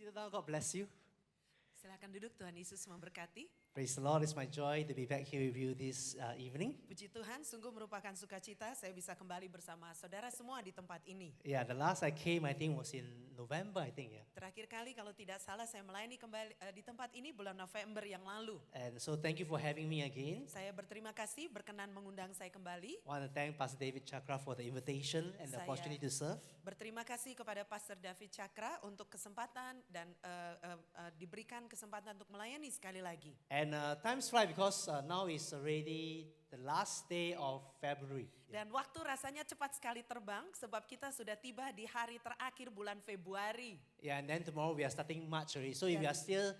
Sit down, God bless you. Silakan duduk, Tuhan Yesus memberkati. Praise the Lord, it's my joy to be back here with you this evening. Puji Tuhan, sungguh merupakan sukacita saya bisa kembali bersama saudara semua di tempat ini. Yeah, the last I came, I think, was in November, I think, yeah. Terakhir kali kalau tidak salah saya melayani kembali di tempat ini bulan November yang lalu. And so thank you for having me again. Saya berterima kasih berkenan mengundang saya kembali. I want to thank Pastor David Chakra for the invitation and the Saya opportunity to serve. Berterima kasih kepada Pastor David Chakra untuk kesempatan dan diberikan kesempatan untuk melayani sekali lagi. And time's fly because now is already the last day of February. Dan waktu rasanya cepat sekali terbang sebab kita sudah tiba di hari terakhir bulan Februari. Yeah, and then tomorrow we are starting March already. So if you are still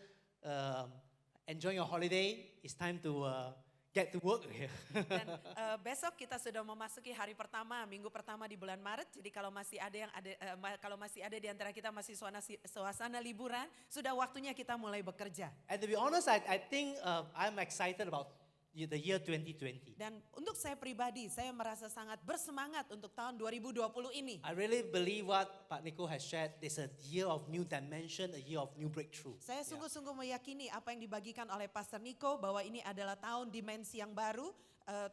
enjoying your holiday, it's time to get to work here. Dan besok kita sudah memasuki hari pertama, minggu pertama di bulan Maret. Jadi kalau masih ada di antara kita masih suasana liburan, sudah waktunya kita mulai bekerja. And to be honest, I think I'm excited about the year 2020. Dan untuk saya pribadi, saya merasa sangat bersemangat untuk tahun 2020 ini. I really believe what Pak Nico has shared. It's a year of new dimension, a year of new breakthrough. Saya sungguh-sungguh meyakini apa yang dibagikan oleh Pastor Nico bahwa ini adalah tahun dimensi yang baru,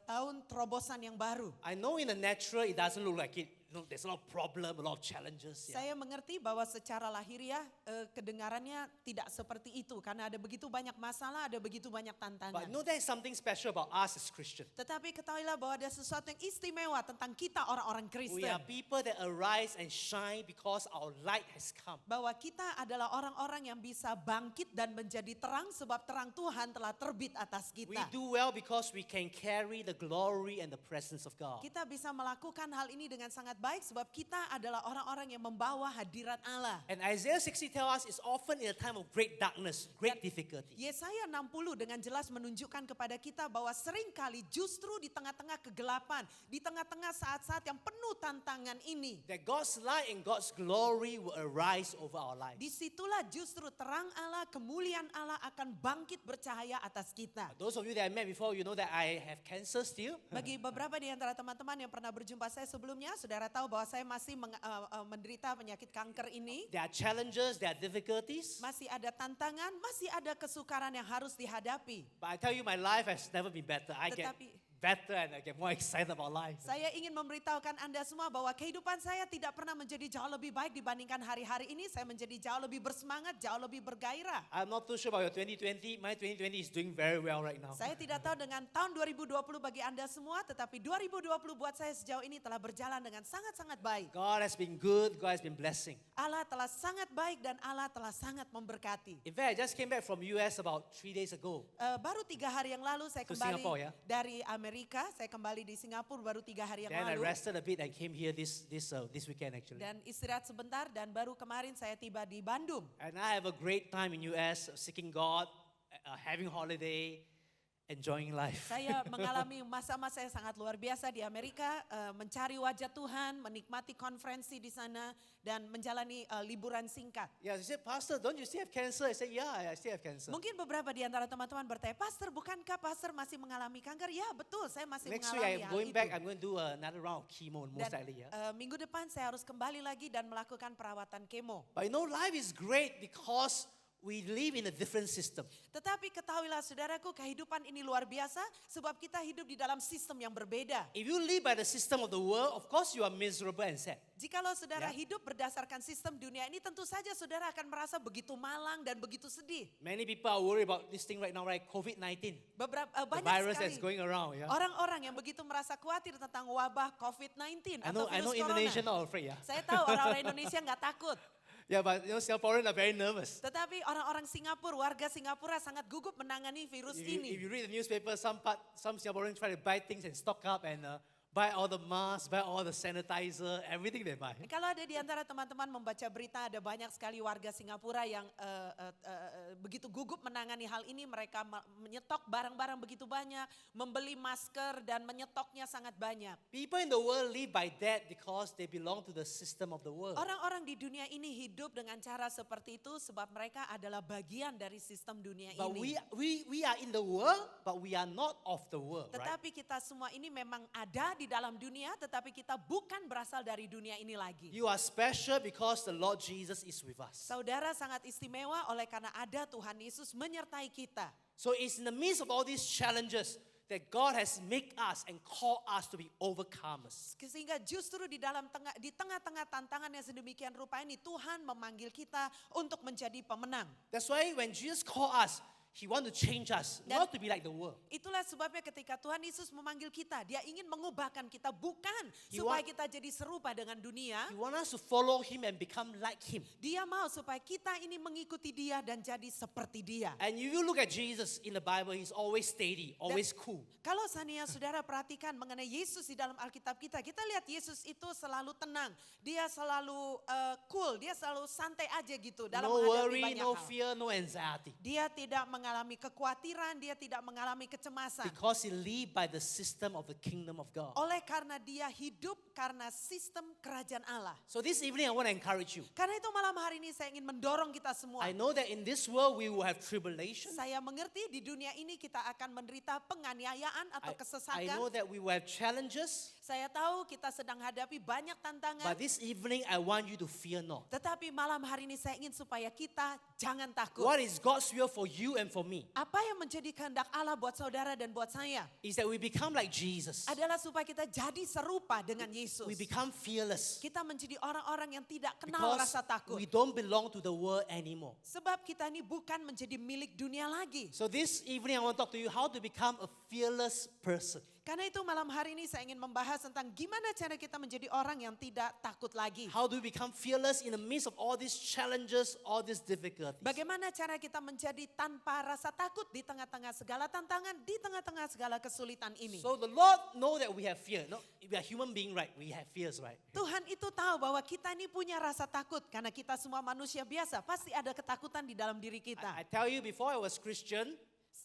tahun terobosan yang baru. I know in the natural it doesn't look like it. You know, there's a lot of problem, a lot of challenges. Yeah. Saya mengerti bahwa secara lahiriah kedengarannya tidak seperti itu karena ada begitu banyak masalah, ada begitu banyak tantangan. But know there is something special about us as Christians. Tetapi ketahuilah bahwa ada sesuatu yang istimewa tentang kita orang-orang We are Kristen. people that arise and shine because our light has come. Bahwa kita adalah orang-orang yang bisa bangkit dan menjadi terang sebab terang Tuhan telah terbit atas We kita. do well because we can carry the glory and the presence of God. Kita bisa melakukan hal ini dengan sangat baik sebab kita adalah orang-orang yang membawa hadirat Allah. And Isaiah 60 tells us it's often in a time of great darkness, great difficulty. Yesaya 60 dengan jelas menunjukkan kepada kita bahwa seringkali justru di tengah-tengah kegelapan, di tengah-tengah saat-saat yang penuh tantangan ini, That God's light and God's glory will arise over our lives. disitulah justru terang Allah, kemuliaan Allah akan bangkit bercahaya atas kita. Those of you that I met before, you know that I have cancer still. Bagi beberapa di antara teman-teman yang pernah berjumpa saya sebelumnya, saudara tahu bahwa saya masih menderita penyakit kanker ini. There are challenges, there are difficulties. Masih ada tantangan, masih ada kesukaran yang harus dihadapi. But I tell you, my life has never been better. I get better and I get more excited about life. Saya ingin memberitahukan Anda semua bahwa kehidupan saya tidak pernah menjadi jauh lebih baik dibandingkan hari-hari ini. Saya menjadi jauh lebih bersemangat, jauh lebih bergairah. I'm not too sure about your 2020. My 2020 is doing very well right now. Saya tidak tahu dengan tahun 2020 bagi Anda semua, tetapi 2020 buat saya sejauh ini telah berjalan dengan sangat-sangat baik. God has been good, God has been blessing. Allah telah sangat baik dan Allah telah sangat memberkati. In fact, I just came back from US about 3 days ago. Baru 3 hari yang lalu saya To kembali Singapore, ya? dari Amerika. Saya kembali di Singapura baru 3 hari yang Then I lalu. rested a bit and came here this weekend actually. Dan istirahat sebentar dan baru kemarin saya tiba di Bandung. And I have a great time in US, seeking God, having holiday, enjoying life. Saya mengalami masa-masa yang sangat luar biasa di Amerika, mencari wajah Tuhan, menikmati konferensi di sana, dan menjalani liburan singkat. Yeah, they said, Pastor, don't you still have cancer? I said, yeah, I still have cancer. Mungkin beberapa di antara teman-teman bertanya, Pastor, bukankah Pastor masih mengalami kanker? Ya betul, saya masih Next week mengalami I'm hal going itu. back, I'm going to do another round of chemo most Dan likely. Yeah. minggu depan saya harus kembali lagi dan melakukan perawatan kemo. But you know, life is great because we live in a different system. Tetapi ketahuilah saudaraku, kehidupan ini luar biasa sebab kita hidup di dalam sistem yang berbeda. If you live by the system of the world, of course you are miserable and sad. Jikalau saudara Ya. hidup berdasarkan sistem dunia ini, tentu saja saudara akan merasa begitu malang dan begitu sedih. Many people are worried about this thing right now, right? COVID-19. The The banyak virus sekali that's going around, yeah. orang-orang yang begitu merasa khawatir tentang wabah COVID-19 I atau know virus Indonesia corona. not afraid, yeah. Saya tahu orang-orang Indonesia nggak takut. Yeah, but you know, Singaporeans are very nervous. Tetapi orang-orang Singapura, warga Singapura sangat gugup menangani virus If ini. you read the newspaper, some Singaporeans try to buy things and stock up and buy all the masks, buy all the sanitizer, everything they buy. Kalau ada di antara teman-teman membaca berita, ada banyak sekali warga Singapura yang begitu gugup menangani hal ini. Mereka menyetok barang-barang begitu banyak, membeli masker dan menyetoknya sangat banyak. People in the world live by that because they belong to the system of the world. Orang-orang di dunia ini hidup dengan cara seperti itu sebab mereka adalah bagian dari sistem dunia But ini. we are in the world, but we are not of the world, right? Tetapi kita semua ini memang ada di di dalam dunia, tetapi kita bukan berasal dari dunia ini lagi. You are special because the Lord Jesus is with us. Saudara sangat istimewa oleh karena ada Tuhan Yesus menyertai kita. So it's in the midst of all these challenges that God has made us and called us to be overcomers. Sehingga justru di tengah-tengah tantangan yang sedemikian rupa ini, Tuhan memanggil kita untuk menjadi pemenang. That's why when Jesus called us, He want to change us, Dan- not to be like the world. Itulah sebabnya ketika Tuhan Yesus memanggil kita, Dia ingin mengubahkan kita bukan He supaya want- kita jadi serupa dengan dunia. He want us to follow Him and become like Him. Dia mau supaya kita ini mengikuti Dia dan jadi seperti Dia. And if you look at Jesus in the Bible, He's always steady, always cool. Kalau seandainya saudara perhatikan mengenai Yesus di dalam Alkitab kita lihat Yesus itu selalu tenang. Dia selalu cool, dia selalu santai aja gitu dalam No menghadapi worry, banyak no hal. fear, no anxiety. Dia tidak mengalami kekhawatiran, dia tidak mengalami kecemasan. Because He live by the system of the kingdom of God. Oleh karena dia hidup karena sistem kerajaan Allah. So this evening I want to encourage you. Karena itu malam hari ini saya ingin mendorong kita semua. I know that in this world we will have tribulation. Saya mengerti di dunia ini kita akan menderita penganiayaan atau I kesesakan. know that we will have challenges. Saya tahu kita sedang hadapi banyak tantangan. But this evening I want you to fear not. Tetapi malam hari ini saya ingin supaya kita jangan takut. What is God's will for you and for me Apa yang menjadi kehendak Allah buat saudara dan buat saya is that we become like Jesus. adalah supaya kita jadi serupa dengan Yesus. We become fearless. Kita menjadi orang-orang yang tidak kenal Because rasa takut. we don't belong to the world anymore. Sebab kita ini bukan menjadi milik dunia lagi. So this evening I want to talk to you how to become a fearless person. Karena itu malam hari ini saya ingin membahas tentang gimana cara kita menjadi orang yang tidak takut lagi. How do we become fearless in the midst of all these challenges, all these difficulties? Bagaimana cara kita menjadi tanpa rasa takut di tengah-tengah segala tantangan, di tengah-tengah segala kesulitan ini. So the Lord know that we have fear. No, we are human being, right? We have fears, right? Tuhan itu tahu bahwa kita ini punya rasa takut karena kita semua manusia biasa. Pasti ada ketakutan di dalam diri kita. I tell you, before I was Christian,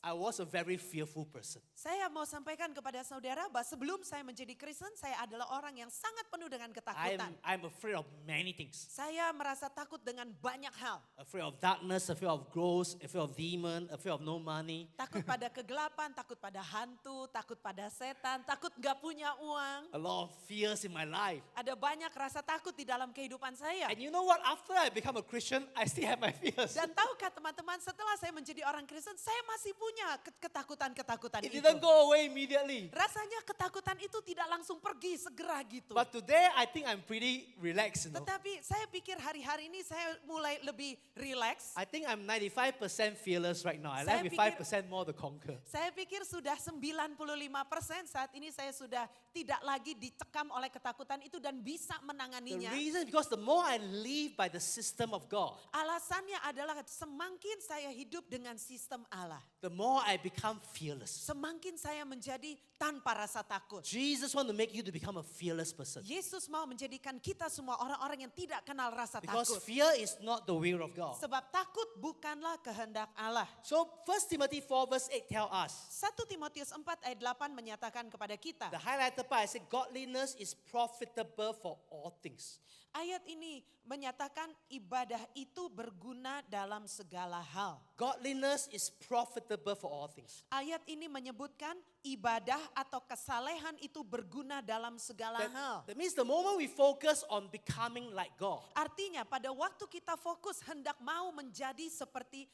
I was a very fearful person. Saya mau sampaikan kepada saudara bahwa sebelum saya menjadi Kristen, saya adalah orang yang sangat penuh dengan ketakutan. I'm afraid of many things. Saya merasa takut dengan banyak hal. Afraid of darkness, afraid of ghosts, afraid of demon, afraid of no money. Takut pada kegelapan, takut pada hantu, takut pada setan, takut gak punya uang. A lot of fears in my life. Ada banyak rasa takut di dalam kehidupan saya. And you know what? After I become a Christian, I still have my fears. Dan tahukah teman-teman, setelah saya menjadi orang Kristen, saya masih punya ketakutan-ketakutan It itu. didn't go away immediately. Rasanya ketakutan itu tidak langsung pergi segera gitu. But today, I think I'm pretty relaxed, you know. Tetapi saya pikir hari-hari ini saya mulai lebih relax. I think I'm 95% fearless right now. I Saya left with pikir- 5% more to conquer. Saya pikir sudah 95% saat ini saya sudah tidak lagi dicekam oleh ketakutan itu dan bisa The menanganinya. reason because the more I live by the system of God, Alasannya adalah semakin saya hidup dengan sistem Allah, the more I become fearless. semakin saya menjadi tanpa rasa takut. Jesus want to make you to become a fearless person. Yesus mau menjadikan kita semua orang-orang yang tidak kenal rasa Because takut. fear is not the will of God. Sebab takut bukanlah kehendak Allah. So 1 Timothy 4 verse 8 tell us, 1 Timotius 4 ayat 8 menyatakan kepada kita. the highlighted part, I said godliness is profitable for all things. Ayat ini menyatakan ibadah itu berguna dalam segala hal. Godliness is profitable for all things. Ayat ini menyebutkan ibadah atau kesalehan itu berguna dalam segala hal. That means the moment we focus on becoming like God, Artinya pada waktu kita fokus hendak mau menjadi seperti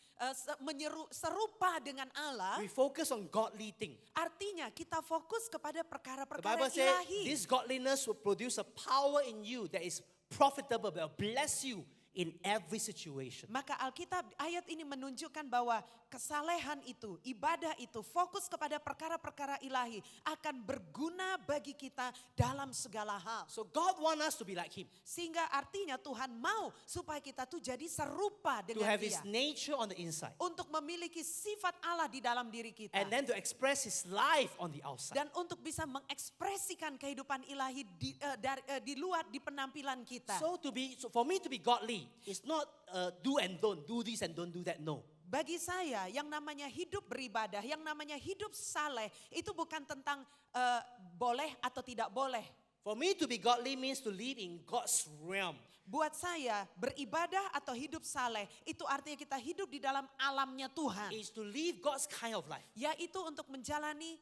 serupa dengan Allah, we focus on godly thing. artinya kita fokus kepada The perkara-perkara Bible says ilahi. this godliness will produce a power in you that is profitable, that will bless you in every situation. Maka Alkitab ayat ini menunjukkan bahwa kesalehan itu, ibadah itu, fokus kepada perkara-perkara ilahi akan berguna bagi kita dalam segala hal. So God wants us to be like Him, Sehingga artinya Tuhan mau supaya kita tuh jadi serupa to dengan have Dia. His nature on the inside, Untuk memiliki sifat Allah di dalam diri kita. and then to express His life on the outside. Dan untuk bisa mengekspresikan kehidupan ilahi di luar, di penampilan kita. So for me to be godly, it's not do and don't, do this and don't do that. No. Bagi saya yang namanya hidup beribadah, yang namanya hidup saleh itu bukan tentang boleh atau tidak boleh. For me to be godly means to live in God's realm. Buat saya beribadah atau hidup saleh itu artinya kita hidup di dalam alamnya Tuhan. Is to live God's kind of life. Yaitu untuk menjalani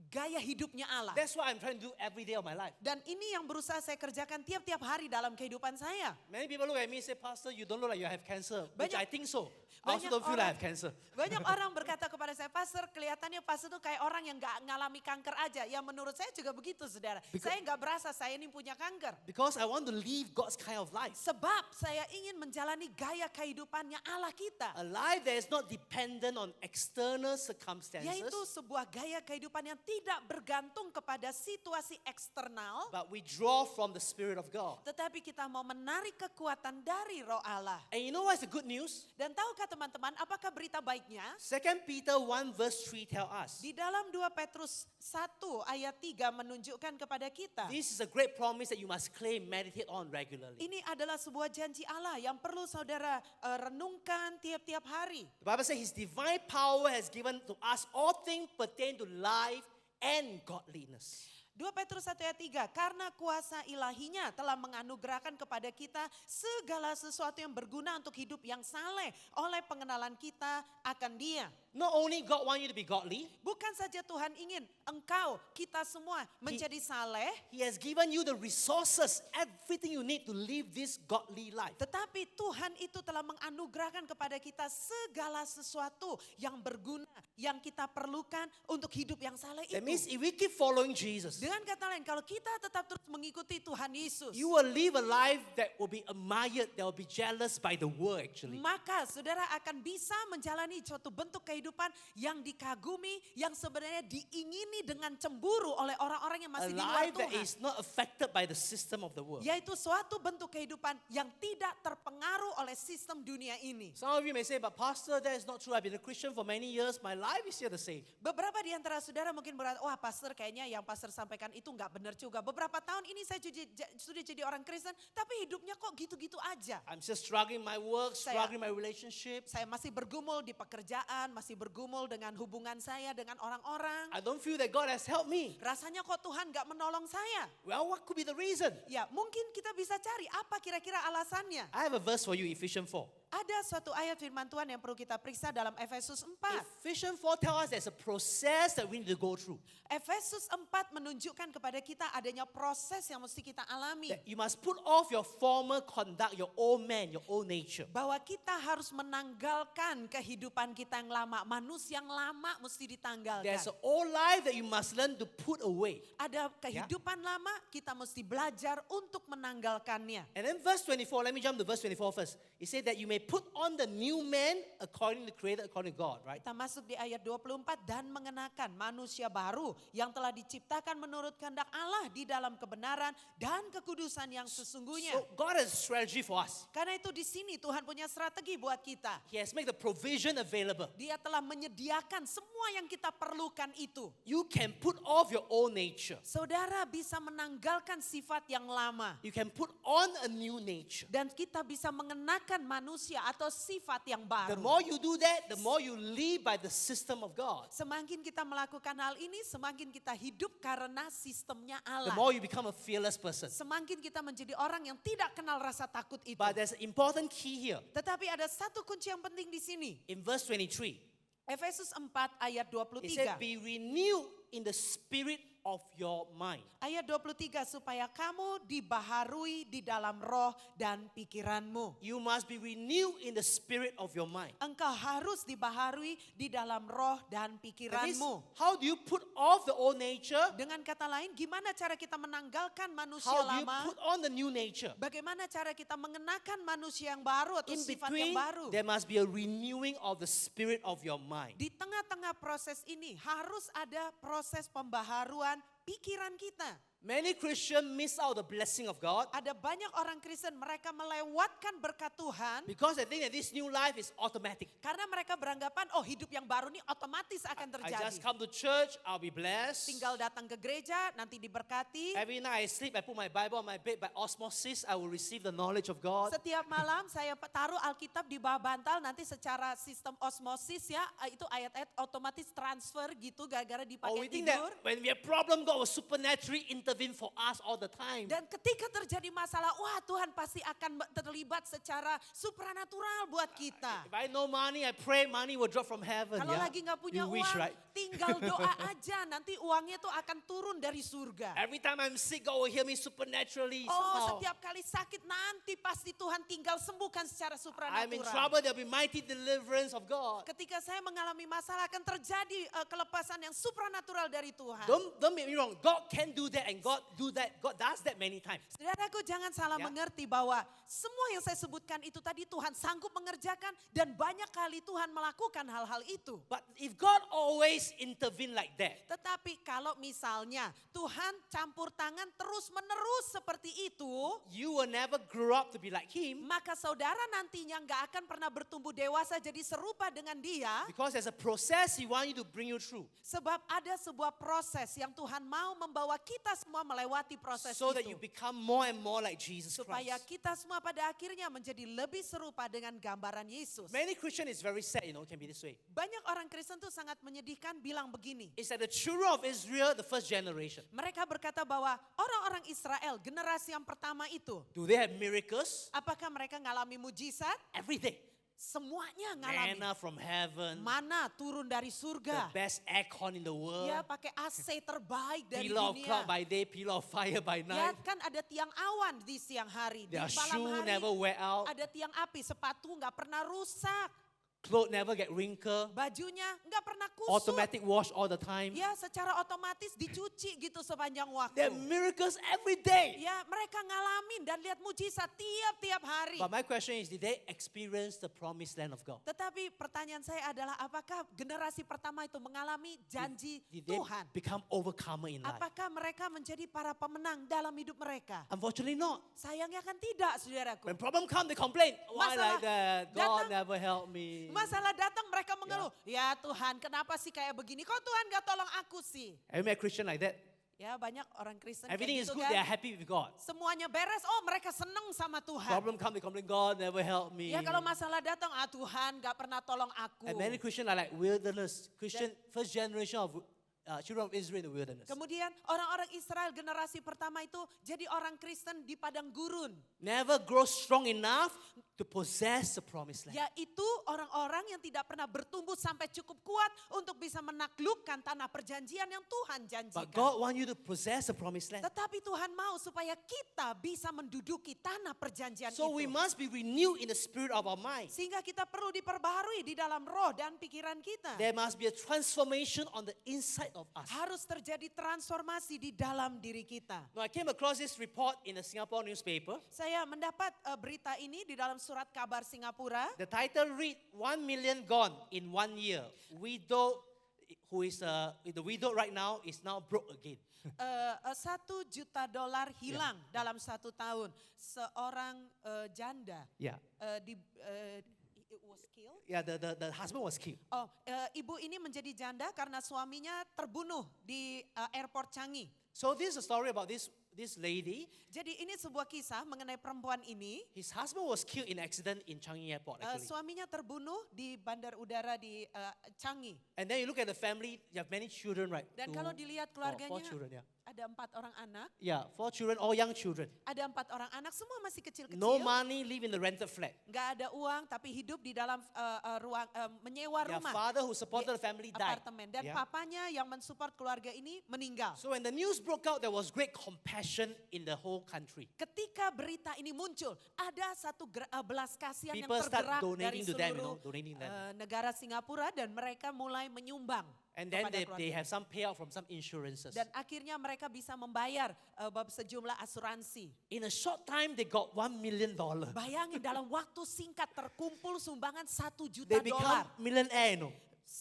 gaya hidupnya Allah. That's what I'm trying to do every day of my life. Dan ini yang berusaha saya kerjakan tiap-tiap hari dalam kehidupan saya. Many people look at me and say, Pastor, you don't look like you have cancer. Which Banyak- I think so. I also banyak don't feel like I orang- have cancer. Banyak orang berkata kepada saya, Pastor, kelihatannya Pastor tuh kayak orang yang gak ngalami kanker aja. Ya menurut saya juga begitu, saudara. Saya gak berasa saya ini punya kanker. Because I want to live God's kind of life. Sebab saya ingin menjalani gaya kehidupannya Allah kita. A life that is not dependent on external circumstances, Yaitu sebuah gaya kehidupan yang tidak bergantung kepada situasi eksternal. but we draw from the Spirit of God. Tetapi kita mau menarik kekuatan dari roh Allah. And you know what's the good news? Dan tahukah teman-teman apakah berita baiknya? 2 Peter 1 verse 3 tell us, Di dalam 2 Petrus 1 ayat 3 menunjukkan kepada kita. this is a great promise that you must claim, meditate on regularly. Ini adalah sebuah janji Allah yang perlu saudara renungkan tiap-tiap hari. The Bible says His divine power has given to us all things pertain to life and godliness. 2 Petrus 1 ayat 3, karena kuasa ilahinya telah menganugerahkan kepada kita segala sesuatu yang berguna untuk hidup yang saleh oleh pengenalan kita akan Dia. Not only God want you to be godly, Bukan saja Tuhan ingin engkau, kita semua menjadi saleh, He has given you the resources, everything you need to live this godly life. tetapi Tuhan itu telah menganugerahkan kepada kita segala sesuatu yang berguna, yang kita perlukan untuk hidup yang saleh That means itu. if we keep following Jesus, Dengan kata lain, kalau kita tetap terus mengikuti Tuhan Yesus, you will live a life that will be admired, that will be jealous by the world actually. maka saudara akan bisa menjalani suatu bentuk kehidupan yang dikagumi, yang sebenarnya diingini dengan cemburu oleh orang-orang yang A masih di luar life that Tuhan. is not affected by the system of the world. Yaitu suatu bentuk kehidupan yang tidak terpengaruh oleh sistem dunia ini. Some of you may say, but Pastor, that is not true. I've been a Christian for many years. My life is still the same. Beberapa di antara saudara mungkin berkata, wah pastor kayaknya yang pastor sampaikan itu nggak benar juga. Beberapa tahun ini saya sudah jadi orang Kristen, tapi hidupnya kok gitu-gitu aja. I'm still struggling my work, Saya- struggling my relationship. Saya masih bergumul di pekerjaan, masih bergumul dengan hubungan saya dengan orang-orang. I don't feel that God has helped me. Rasanya kok Tuhan nggak menolong saya. Well, what could be the reason? Ya mungkin kita bisa cari apa kira-kira alasannya. I have a verse for you, Ephesians 4. Ada suatu ayat firman Tuhan yang perlu kita periksa dalam Efesus 4. Ephesians 4 tells us there's a process that we need to go through. Efesus 4 menunjukkan kepada kita adanya proses yang mesti kita alami. That you must put off your former conduct, your old man, your old nature. Bahwa kita harus menanggalkan kehidupan kita yang lama. Manusia yang lama mesti ditanggalkan. There's an old life that you must learn to put away. Ada kehidupan lama, kita mesti belajar untuk menanggalkannya. And then verse 24, let me jump to verse 24 first. It said that you may put on the new man according to created according to God, right? Kita masuk di ayat 24, dan mengenakan manusia baru yang telah diciptakan menurut kehendak Allah di dalam kebenaran dan kekudusan yang sesungguhnya. So God has a strategy for us. Karena itu di sini Tuhan punya strategi buat kita. He has made the provision available. Dia telah menyediakan semua yang kita perlukan itu. You can put off your old nature. Saudara bisa menanggalkan sifat yang lama. You can put on a new nature. Dan kita bisa mengenakan manusia atau sifat yang The baru. more you do that, the more you live by the system of God. Semakin kita melakukan hal ini, semakin kita hidup karena sistemnya The Allah. more you become a fearless person. Semakin kita menjadi orang yang tidak kenal rasa takut itu. But there's an important key here. Tetapi ada satu kunci yang penting di sini. In verse 23, Efesus 4 ayat it said, 23. be renewed in the spirit of your mind. Ayat 23, supaya kamu dibaharui di dalam roh dan pikiranmu. You must be renewed in the spirit of your mind. Engkau harus dibaharui di dalam roh dan That means, pikiranmu. how do you put off the old nature? Dengan kata lain, gimana cara kita menanggalkan manusia How do you lama? put on the new nature? Bagaimana cara kita mengenakan manusia yang baru atau In sifat between, yang baru? there must be a renewing of the spirit of your mind. Di tengah-tengah proses ini harus ada proses pembaharuan pikiran kita. Many Christians miss out the blessing of God Ada banyak orang Kristen, mereka melewatkan berkat Tuhan because they think that this new life is automatic. karena mereka beranggapan, oh hidup yang baru ini otomatis akan I terjadi. just come to church, I'll be blessed. Tinggal datang ke gereja, nanti diberkati. Every night I sleep, I put my Bible on my bed. By osmosis, I will receive the knowledge of God. Setiap malam saya taruh Alkitab di bawah bantal, nanti secara sistem osmosis ya, itu ayat-ayat otomatis transfer gitu gara-gara Or dipakai we think that tidur. when we have problem, God will supernaturally intervene intervene for us all the time. Dan ketika terjadi masalah, wah Tuhan pasti akan terlibat secara supranatural buat kita. If I no money, I pray money will drop from heaven. Kalau Yeah? lagi nggak punya You wish, uang, right? tinggal doa aja, nanti uangnya tuh akan turun dari surga. Every time I'm sick, God will heal me supernaturally. Oh, somehow. setiap kali sakit nanti pasti Tuhan tinggal sembuhkan secara I'm in supranatural. trouble, there'll be mighty deliverance of God. Ketika saya mengalami masalah akan terjadi kelepasan yang supranatural dari Tuhan. Don't make me wrong. God can do that and God do that. God does that many times. Saudaraku jangan salah Ya. mengerti bahwa semua yang saya sebutkan itu tadi Tuhan sanggup mengerjakan dan banyak kali Tuhan melakukan hal-hal itu. But if God always intervene like that, Tetapi kalau misalnya Tuhan campur tangan terus menerus seperti itu, you will never grow up to be like Him maka saudara nantinya nggak akan pernah bertumbuh dewasa jadi serupa dengan dia. because there's a process He wants you to bring you through Sebab ada sebuah proses yang Tuhan mau membawa kita semua melewati proses so that you itu. become more and more like Jesus Supaya Christ. kita semua pada akhirnya menjadi lebih serupa dengan gambaran Yesus. Many Christian is very sad, can be this way. Banyak orang Kristen tuh sangat menyedihkan bilang begini. It's that the children of Israel, the first generation, Mereka berkata bahwa orang-orang Israel generasi yang pertama itu, do they have miracles? apakah mereka ngalami mujizat? Every day. Semuanya ngalami. Manna from heaven, Mana turun dari the surga. best aircon in the world, Ya pakai AC terbaik dari pillar of cloud dunia. by day, pillar of fire by Ya night. kan ada tiang awan di siang hari. Di Their malam shoe hari never wear out, ada tiang api. Sepatu nggak pernah rusak. clothes never get wrinkled, Bajunya nggak pernah kusut. automatic wash all the time. Ya secara otomatis dicuci gitu sepanjang There are waktu. miracles every day. Ya mereka ngalamin dan lihat mujizat tiap-tiap hari. But my question is, did they experience the promised land of God? Tetapi pertanyaan saya adalah apakah generasi pertama itu mengalami janji Did they Tuhan? become overcomer in life? Apakah mereka menjadi para pemenang dalam hidup mereka? Unfortunately not. Sayangnya kan tidak, saudaraku. When problem come, they complain. Why Masalah like that? God datang. never helped me. Masalah datang mereka mengeluh. Ya Tuhan, kenapa sih kayak begini? Kok Tuhan gak tolong aku sih? Have you met a Christian like that? Ya banyak orang Kristen kayak Everything is gitu good, they are kan. happy with God. Semuanya beres, oh mereka seneng sama Tuhan. Problem come, they complain, God never helped me. Ya kalau masalah datang, Tuhan gak pernah tolong aku. And many Christians are like wilderness. Christian, first generation of children of Israel in the wilderness. Kemudian orang-orang Israel generasi pertama itu jadi orang Kristen di padang gurun. Never grow strong enough to possess the promised land. Yaitu orang-orang yang tidak pernah bertumbuh sampai cukup kuat untuk bisa menaklukkan tanah perjanjian yang Tuhan But janjikan. God wants you to possess the promised land. Tetapi Tuhan mau supaya kita bisa menduduki tanah perjanjian So we itu. must be renewed in the spirit of our mind. Sehingga kita perlu diperbaharui di dalam roh dan pikiran kita. There must be a transformation on the inside of us. Harus terjadi transformasi di dalam diri kita. Now I came across this report in a Singapore newspaper. Saya mendapat berita ini di dalam surat kabar Singapura. The title read 1 million gone in 1 year. Widow who is the widow right now is now broke again. $1 juta hilang dalam 1 tahun. Seorang janda Yeah. it was killed. Yeah, the husband was killed. Oh, ibu ini menjadi janda karena suaminya terbunuh di airport Changi. So this is a story about this lady. Jadi ini sebuah kisah mengenai perempuan ini. His husband was killed in accident in Changi Airport actually. Suaminya terbunuh di bandar udara di Changi. And then you look at the family, you have many children, right? Dan kalau dilihat four keluarganya, children, yeah. ada 4 orang anak. Yeah, 4 children, all young children. Ada 4 orang anak, semua masih kecil-kecil. No money, live in the rented flat. Nggak ada uang, tapi hidup di dalam ruang menyewa Their rumah. father who supported the family died. Apartemen. Dan Yeah. papanya yang mensupport keluarga ini meninggal. So when the news broke out, there was great compassion in the whole country. Ketika berita ini muncul, ada satu belas kasihan yang People start tergerak dari donating to them, seluruh donating them. negara Singapura dan mereka mulai menyumbang. And then kepada they keluarga. have some payout from some insurances. Dan akhirnya mereka bisa membayar sejumlah asuransi. In a short time, they got $1 million. Bayangin dalam waktu singkat terkumpul sumbangan $1 juta. They become millionaire,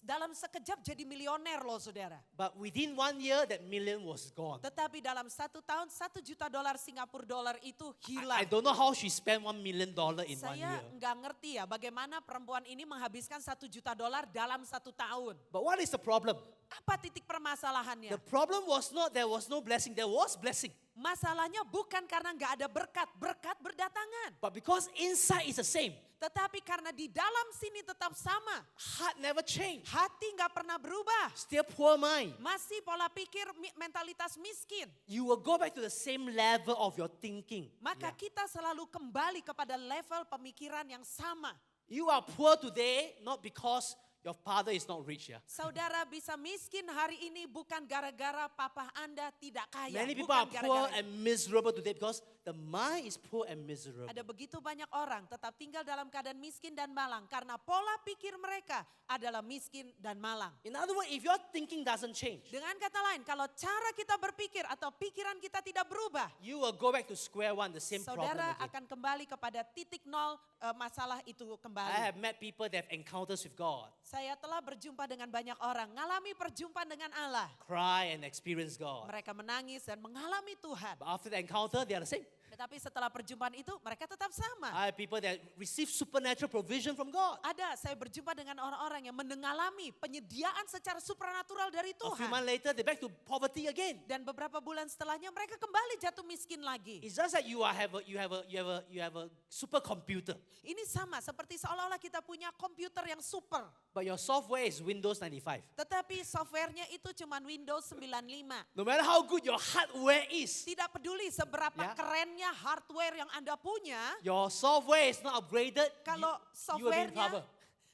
Dalam sekejap jadi milioner loh saudara. But within 1 year, that million was gone. Tetapi dalam 1 tahun $1 juta Singapura dolar itu hilang. I don't know how she spent $1 million in 1 Saya year. nggak ngerti ya bagaimana perempuan ini menghabiskan $1 juta dalam 1 tahun. But what is the problem? Apa titik permasalahannya? The problem was not there was no blessing. There was blessing. Masalahnya bukan karena nggak ada berkat, berkat berdatangan. But because inside is the same. Tetapi karena di dalam sini tetap sama, Heart never change. hati nggak pernah berubah. Still poor mind. Masih pola pikir mentalitas miskin. You will go back to the same level of your thinking. Maka kita selalu kembali kepada level pemikiran yang sama. You are poor today not because your father is not rich. Yeah. Saudara bisa miskin hari ini bukan gara-gara papa Anda tidak kaya. Many people are Bukan poor gara-gara. and miserable today because the mind is poor and miserable. Ada begitu banyak orang tetap tinggal dalam keadaan miskin dan malang. Karena pola pikir mereka adalah miskin dan malang. In other words, if your thinking doesn't change, Dengan kata lain, kalau cara kita berpikir atau pikiran kita tidak berubah, you will go back to square one, the same problem saudara again. akan kembali kepada titik nol, masalah itu I kembali. have met people that have encounters with God, Saya telah berjumpa dengan banyak orang, mengalami perjumpaan dengan Allah. cry and experience God. Mereka menangis dan mengalami Tuhan. But after the encounter, they are the same. Tetapi setelah perjumpaan itu mereka tetap sama. I have people that receive supernatural provision from God. Ada, saya berjumpa dengan orang-orang yang mengalami penyediaan secara supranatural dari A few Tuhan. months later, they're back to poverty again. Dan beberapa bulan setelahnya mereka kembali jatuh miskin lagi. It's just that you have a supercomputer, Ini sama seperti seolah-olah kita punya komputer yang super. but your software is Windows 95. Tetapi softwarenya itu cuma Windows 95. No matter how good your hardware is, Tidak peduli seberapa Ya. kerennya hardware yang Anda punya, your software is not upgraded, kalau you will be in softwarenya trouble.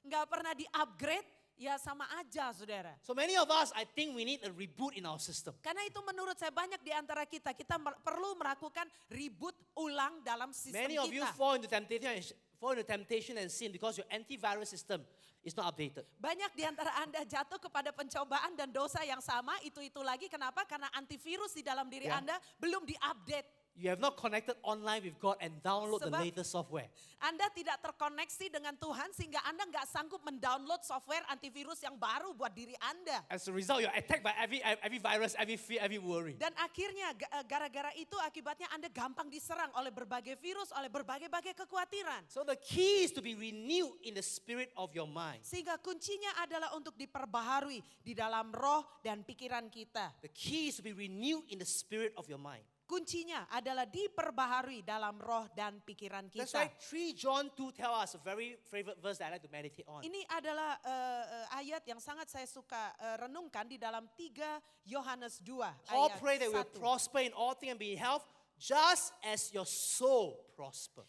nggak pernah di-upgrade, ya sama aja saudara. So many of us, I think we need a reboot in our system. Karena itu menurut saya banyak di antara kita perlu melakukan reboot ulang dalam sistem Many of you kita. fall into temptation and sin because your antivirus system is not updated. Banyak di antara Anda jatuh kepada pencobaan dan dosa yang sama, itu lagi. Kenapa? Karena antivirus di dalam diri Ya. Anda belum di-update. You have not connected online with God and download the Sebab- latest software. Anda tidak terkoneksi dengan Tuhan sehingga Anda nggak sanggup mendownload software antivirus yang baru buat diri Anda. As a result, you're attacked by every virus, every fear, every worry. Dan akhirnya gara-gara itu akibatnya Anda gampang diserang oleh berbagai virus, oleh berbagai kekhawatiran. So the key is to be renewed in the spirit of your mind. Sehingga kuncinya adalah untuk diperbaharui di dalam roh dan pikiran kita. The key is to be renewed in the spirit of your mind. Kuncinya adalah diperbaharui dalam roh dan pikiran That's kita. why 3 John 2 tell us a very favorite verse that I like to meditate on. Ini adalah ayat yang sangat saya suka renungkan di dalam 3 Yohanes 2 Paul ayat pray that we will 1. prosper in all things and be in health just as your soul prosper.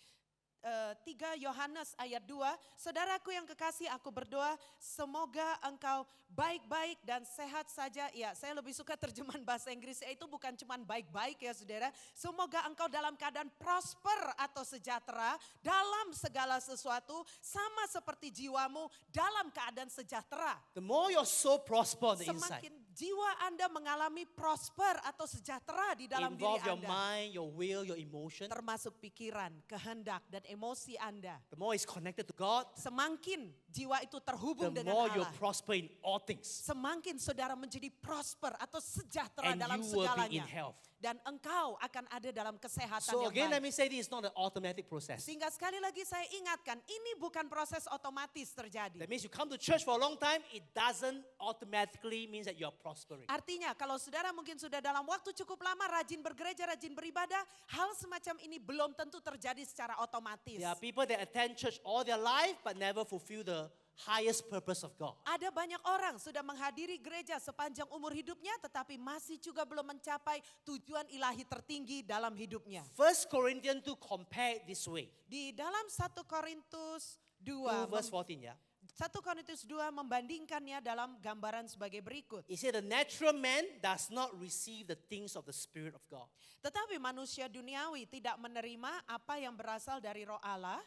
3 Yohanes ayat 2, saudaraku yang kekasih, aku berdoa semoga engkau baik-baik dan sehat saja. Ya, saya lebih suka terjemahan bahasa Inggris, itu bukan cuma baik-baik ya saudara. Semoga engkau dalam keadaan prosper atau sejahtera dalam segala sesuatu, sama seperti jiwamu dalam keadaan sejahtera. The more your soul prosper on the inside, Semakin jiwa Anda mengalami prosper atau sejahtera di dalam diri involve your Anda, mind, your will, your emotion, termasuk pikiran, kehendak, dan emosi Anda. the more it's connected to God, Semakin jiwa itu terhubung the dengan more you'll Allah, prosper in all things. semakin saudara menjadi prosper atau sejahtera And dalam you will be in segalanya. health. Dan engkau akan ada dalam kesehatan So yang again, let baik. me say this is not an automatic process. Sehingga sekali lagi saya ingatkan, ini bukan proses otomatis terjadi. That means you come to church for a long time, it doesn't automatically means that you're prospering. Artinya kalau saudara mungkin sudah dalam waktu cukup lama rajin bergereja, rajin beribadah, hal semacam ini belum tentu terjadi secara otomatis. There are people that attend church all their life but never fulfill the highest purpose of God. Ada banyak orang sudah menghadiri gereja sepanjang umur hidupnya tetapi masih juga belum mencapai tujuan ilahi tertinggi dalam hidupnya. 1 Corinthians 2 compare it this way. Di dalam 1 Korintus 2, 2 verse 14, yeah. 1 Korintus 2 membandingkannya dalam gambaran sebagai berikut. He said the natural man does not receive the things of the Spirit of God. Tetapi manusia duniawi tidak menerima apa yang berasal dari roh Allah,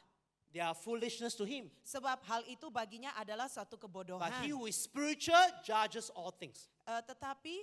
They are foolishness to him. sebab hal itu baginya adalah suatu But kebodohan. he who is spiritual judges all things. Tetapi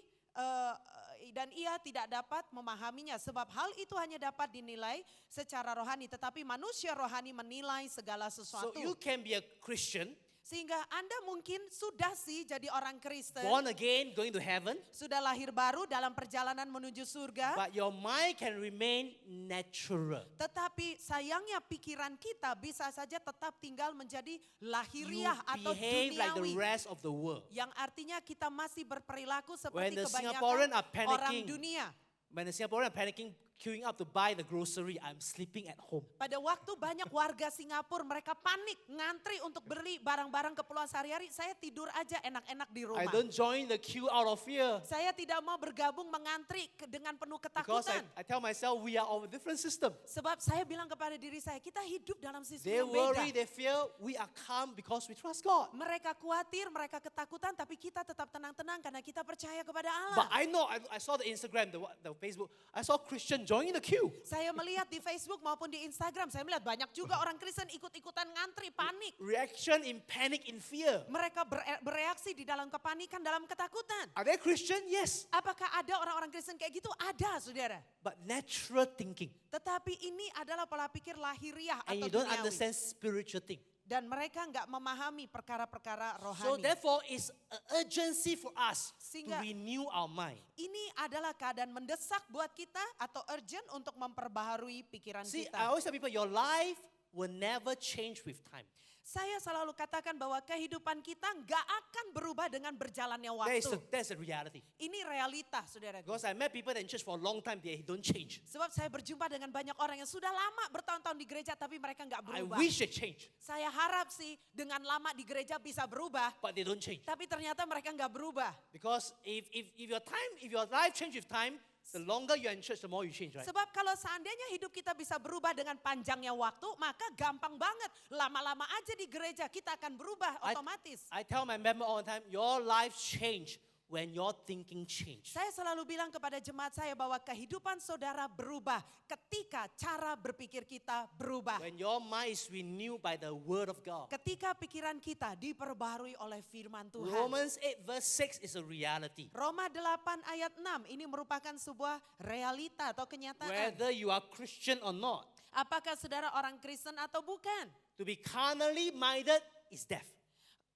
dan ia tidak dapat memahaminya sebab hal itu hanya dapat dinilai secara rohani, tetapi manusia rohani menilai segala So sesuatu. you can be a Christian, Sehingga Anda mungkin sudah sih jadi orang Kristen, born again, going to heaven, sudah lahir baru dalam perjalanan menuju surga, but your mind can remain natural. tetapi sayangnya pikiran kita bisa saja tetap tinggal menjadi You lahiriah atau behave like the duniawi. rest of the world. Yang artinya kita masih berperilaku When seperti the kebanyakan Singaporean are orang panicking, dunia. when the Singaporeans are panicking queuing up to buy the grocery, I'm sleeping at home. Pada waktu banyak warga Singapura mereka panik ngantri untuk beli barang-barang keperluan sehari-hari, saya tidur aja enak-enak di I rumah. don't join the queue out of fear. Saya tidak mau bergabung mengantri dengan penuh Because ketakutan. I tell myself we are of a different system. Sebab saya bilang kepada diri saya, kita hidup dalam sistem They yang worry, beda. they fear, we are calm because we trust God. Mereka khawatir, mereka ketakutan, tapi kita tetap tenang-tenang karena kita percaya kepada But Allah. I know, I saw the Instagram, the Facebook, I saw Christian joining the queue. Saya melihat di Facebook maupun di Instagram, saya melihat banyak juga orang Kristen ikut-ikutan ngantri, panik. Reaction in panic, in fear. Mereka bereaksi di dalam kepanikan, dalam ketakutan. Are they Christian? Yes. Apakah ada orang-orang Kristen kayak gitu? Ada, saudara. But natural thinking. Tetapi ini adalah pola pikir lahiriah And atau you don't duniawi. understand spiritual thing. Dan mereka nggak memahami perkara-perkara So rohani. therefore, it's an urgency for us to Sehingga- renew our mind. Ini adalah keadaan mendesak buat kita atau urgent untuk memperbaharui pikiran See, I kita. always tell people, your life will never change with time. Saya selalu katakan bahwa kehidupan kita nggak akan berubah dengan berjalannya That's waktu. the reality. Ini realita, saudara. Because I met people in church for a long time, they don't change. Sebab saya berjumpa dengan banyak orang yang sudah lama bertahun-tahun di gereja tapi mereka nggak I berubah. wish they change, Saya harap sih dengan lama di gereja bisa berubah, but they don't change. tapi ternyata mereka nggak berubah. Because if your life change with time, the longer you're in church, the more you change, right? Sebab kalau seandainya hidup kita bisa berubah dengan panjangnya waktu, maka gampang banget. Lama-lama aja di gereja kita akan berubah otomatis. I tell my member all the time, your life change when your thinking change. Saya selalu bilang kepada jemaat saya bahwa kehidupan saudara berubah ketika cara berpikir kita berubah. When your mind is renewed by the word of God. Ketika pikiran kita diperbaharui oleh firman Tuhan. Romans 8 verse 6 is a reality. Roma 8 ayat 6 ini merupakan sebuah realita atau kenyataan. Whether you are Christian or not, Apakah saudara orang Kristen atau bukan? to be carnally minded is death.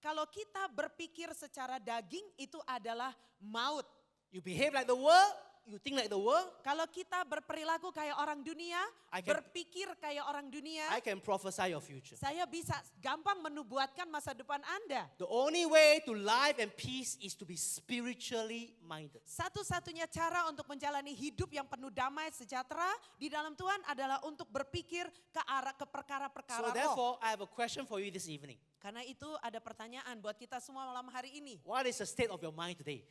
Kalau kita berpikir secara daging itu adalah maut. You behave like the world, you think like the world, Kalau kita berperilaku kayak orang dunia, I can- berpikir kayak orang dunia, I can prophesy your future. saya bisa gampang menubuatkan masa depan Anda. The only way to life and peace is to be spiritually minded. Satu-satunya cara untuk menjalani hidup yang penuh damai sejahtera di dalam Tuhan adalah untuk berpikir ke arah ke perkara-perkara So roh. therefore, I have a question for you this evening. Karena itu ada pertanyaan buat kita semua malam hari ini. What is the state of your mind today?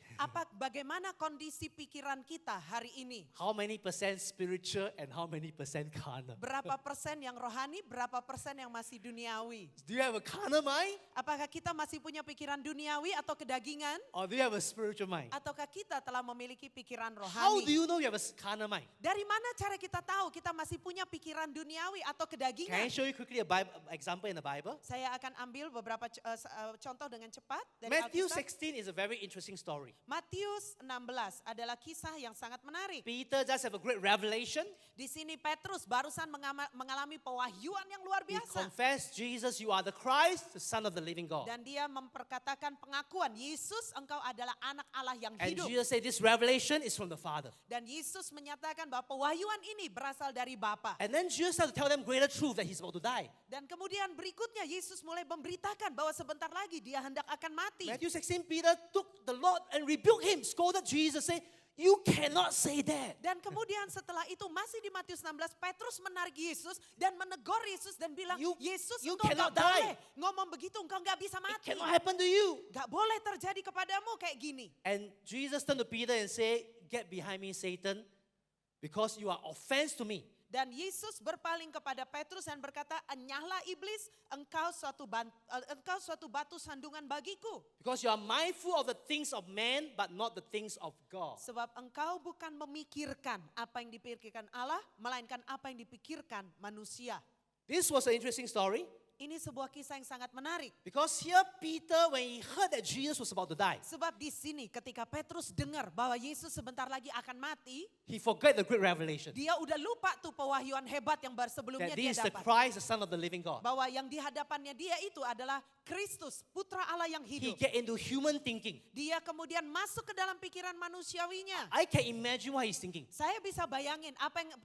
Bagaimana kondisi pikiran kita hari ini? How many percent spiritual and how many percent carnal? Berapa persen yang rohani, berapa persen yang masih duniawi? Do you have a carnal mind Apakah kita masih punya pikiran duniawi atau kedagingan? or do you have a spiritual mind? Ataukah kita telah memiliki pikiran How do rohani? you know you have a carnal mind? Dari mana cara kita tahu kita masih punya pikiran duniawi atau Can I kedagingan? show you quickly a Bible example in the Bible? Saya akan ambil beberapa contoh dengan cepat dari Matthew Alkitab. 16 is a very interesting story. Matius 16 adalah kisah yang sangat menarik. Peter just have a great revelation. Di sini Petrus barusan mengalami pewahyuan yang luar He biasa. confessed, Jesus, you are the Christ, the Son of the living God. Dan dia memperkatakan pengakuan, Yesus engkau adalah anak Allah yang And hidup. Jesus said, this revelation is from the Father. Dan Yesus menyatakan bahwa pewahyuan ini berasal dari Bapa. And then Jesus had to tell them greater truth that he's about to die. Dan kemudian berikutnya Yesus mulai memberitakan bahwa sebentar lagi dia hendak akan mati. Matthew 16, Peter took the Lord and rebuked him, scolded Jesus, say, you cannot say that. Dan kemudian setelah itu masih di Matius 16 Petrus menarik Yesus dan menegur Yesus dan bilang, You- Yesus you engkau cannot gak boleh die. ngomong begitu, engkau gak bisa It mati. cannot happen to you. Gak boleh terjadi kepadamu kayak gini. And Jesus turned to Peter and said, get behind me, Satan, because you are offense to me. Dan Yesus berpaling kepada Petrus dan berkata, enyahlah iblis, engkau suatu batu sandungan bagiku. Because you are mindful of the things of man, but not the things of God. Sebab engkau bukan memikirkan apa yang dipikirkan Allah, melainkan apa yang dipikirkan manusia. This was an interesting story. Ini sebuah kisah yang sangat menarik. Because here Peter, when he heard that Jesus was about to die, Sebab di sini ketika Petrus dengar bahwa Yesus sebentar lagi akan mati, he forgot the great revelation. dia udah lupa tuh pewahyuan hebat yang sebelumnya That dia this is the dapat. Christ, the Son of the living God. Bahwa yang di hadapannya dia itu adalah Kristus, putra Allah yang He hidup. get into human thinking. Dia kemudian masuk ke dalam pikiran manusiawinya. I can imagine what he's thinking. Saya bisa bayangin apa yang